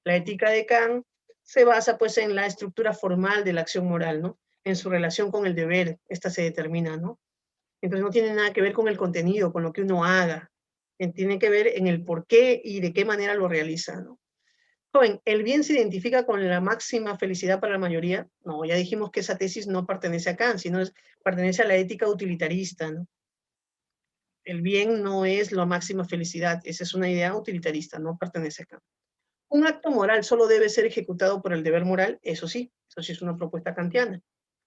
La ética de Kant se basa pues en la estructura formal de la acción moral, ¿no? En su relación con el deber, esta se determina, ¿no? Entonces no tiene nada que ver con el contenido, con lo que uno haga. Tiene que ver en el por qué y de qué manera lo realiza, ¿no? Joven, ¿el bien se identifica con la máxima felicidad para la mayoría? No, ya dijimos que esa tesis no pertenece a Kant, sino pertenece a la ética utilitarista, ¿no? El bien no es la máxima felicidad, esa es una idea utilitarista, no pertenece a Kant. Un acto moral solo debe ser ejecutado por el deber moral, eso sí es una propuesta kantiana.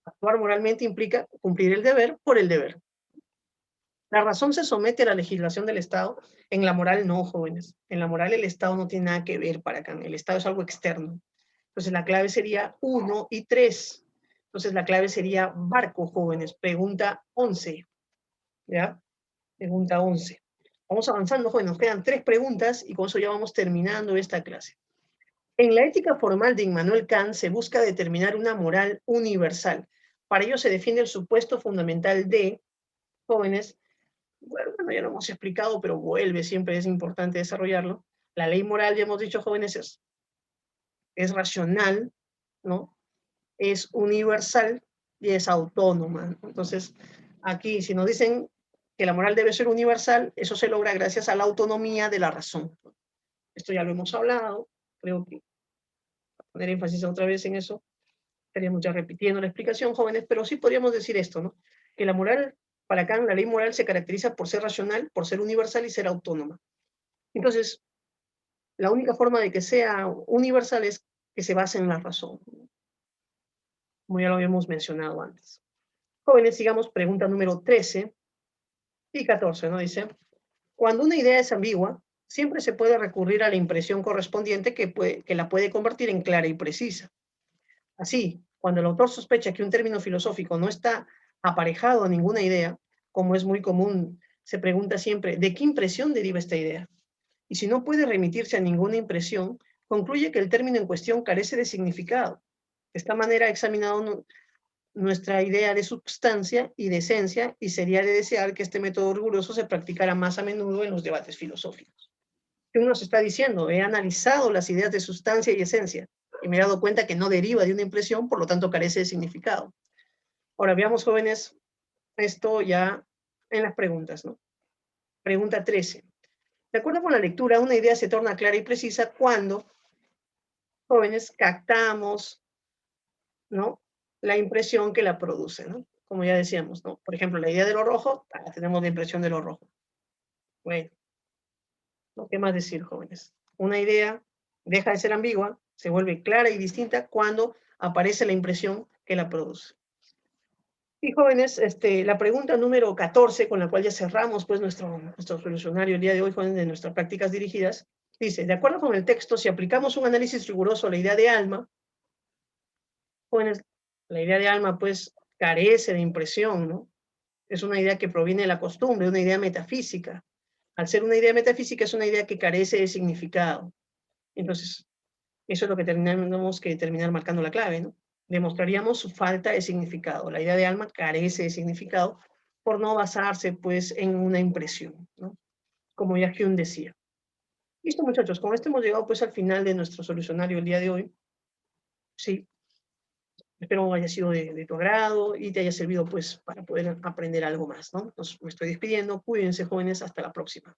Actuar moralmente implica cumplir el deber por el deber. La razón se somete a la legislación del Estado, en la moral no, jóvenes. En la moral el Estado no tiene nada que ver para Kant, el Estado es algo externo. Entonces la clave sería 1 y 3. Entonces la clave sería barco, jóvenes. Pregunta 11. ¿Ya? Pregunta 11. Vamos avanzando, jóvenes. Nos quedan 3 preguntas y con eso ya vamos terminando esta clase. En la ética formal de Immanuel Kant se busca determinar una moral universal. Para ello se define el supuesto fundamental de, jóvenes, bueno, ya lo hemos explicado, pero vuelve, siempre es importante desarrollarlo. La ley moral, ya hemos dicho, jóvenes, es racional, ¿no? Es universal, y es autónoma, ¿no? Entonces, aquí, si nos dicen que la moral debe ser universal, eso se logra gracias a la autonomía de la razón. Esto ya lo hemos hablado, creo que poner énfasis otra vez en eso, estaríamos ya repitiendo la explicación, jóvenes, pero sí podríamos decir esto, ¿no? Que la moral, para Kant, la ley moral se caracteriza por ser racional, por ser universal y ser autónoma. Entonces, la única forma de que sea universal es que se base en la razón, como ya lo habíamos mencionado antes. Jóvenes, sigamos, pregunta número 13 y 14, ¿no? Dice, cuando una idea es ambigua, siempre se puede recurrir a la impresión correspondiente que la puede convertir en clara y precisa. Así, cuando el autor sospecha que un término filosófico no está aparejado a ninguna idea, como es muy común, se pregunta siempre, ¿de qué impresión deriva esta idea? Y si no puede remitirse a ninguna impresión, concluye que el término en cuestión carece de significado. De esta manera ha examinado nuestra idea de substancia y de esencia, y sería de desear que este método riguroso se practicara más a menudo en los debates filosóficos. ¿Qué nos está diciendo? He analizado las ideas de sustancia y esencia y me he dado cuenta que no deriva de una impresión, por lo tanto carece de significado. Ahora veamos, jóvenes, esto ya en las preguntas, ¿no? Pregunta 13. De acuerdo con la lectura, una idea se torna clara y precisa cuando, jóvenes, captamos, ¿no?, la impresión que la produce, ¿no? Como ya decíamos, ¿no? Por ejemplo, la idea de lo rojo, tenemos la impresión de lo rojo. Bueno, ¿no? ¿Qué más decir, jóvenes? Una idea deja de ser ambigua, se vuelve clara y distinta cuando aparece la impresión que la produce. Y jóvenes, la pregunta número 14, con la cual ya cerramos pues nuestro solucionario el día de hoy, jóvenes, de nuestras prácticas dirigidas, dice, de acuerdo con el texto, si aplicamos un análisis riguroso a la idea de alma, jóvenes, la idea de alma pues carece de impresión, ¿no? Es una idea que proviene de la costumbre, una idea metafísica. Al ser una idea metafísica, es una idea que carece de significado. Entonces, eso es lo que tenemos que terminar marcando la clave, ¿no? Demostraríamos su falta de significado. La idea de alma carece de significado por no basarse, pues, en una impresión, ¿no? Como ya Hume decía. Listo, muchachos, con esto hemos llegado, pues, al final de nuestro solucionario el día de hoy. Sí, espero haya sido de tu agrado y te haya servido, pues, para poder aprender algo más, ¿no? Me estoy despidiendo. Cuídense, jóvenes. Hasta la próxima.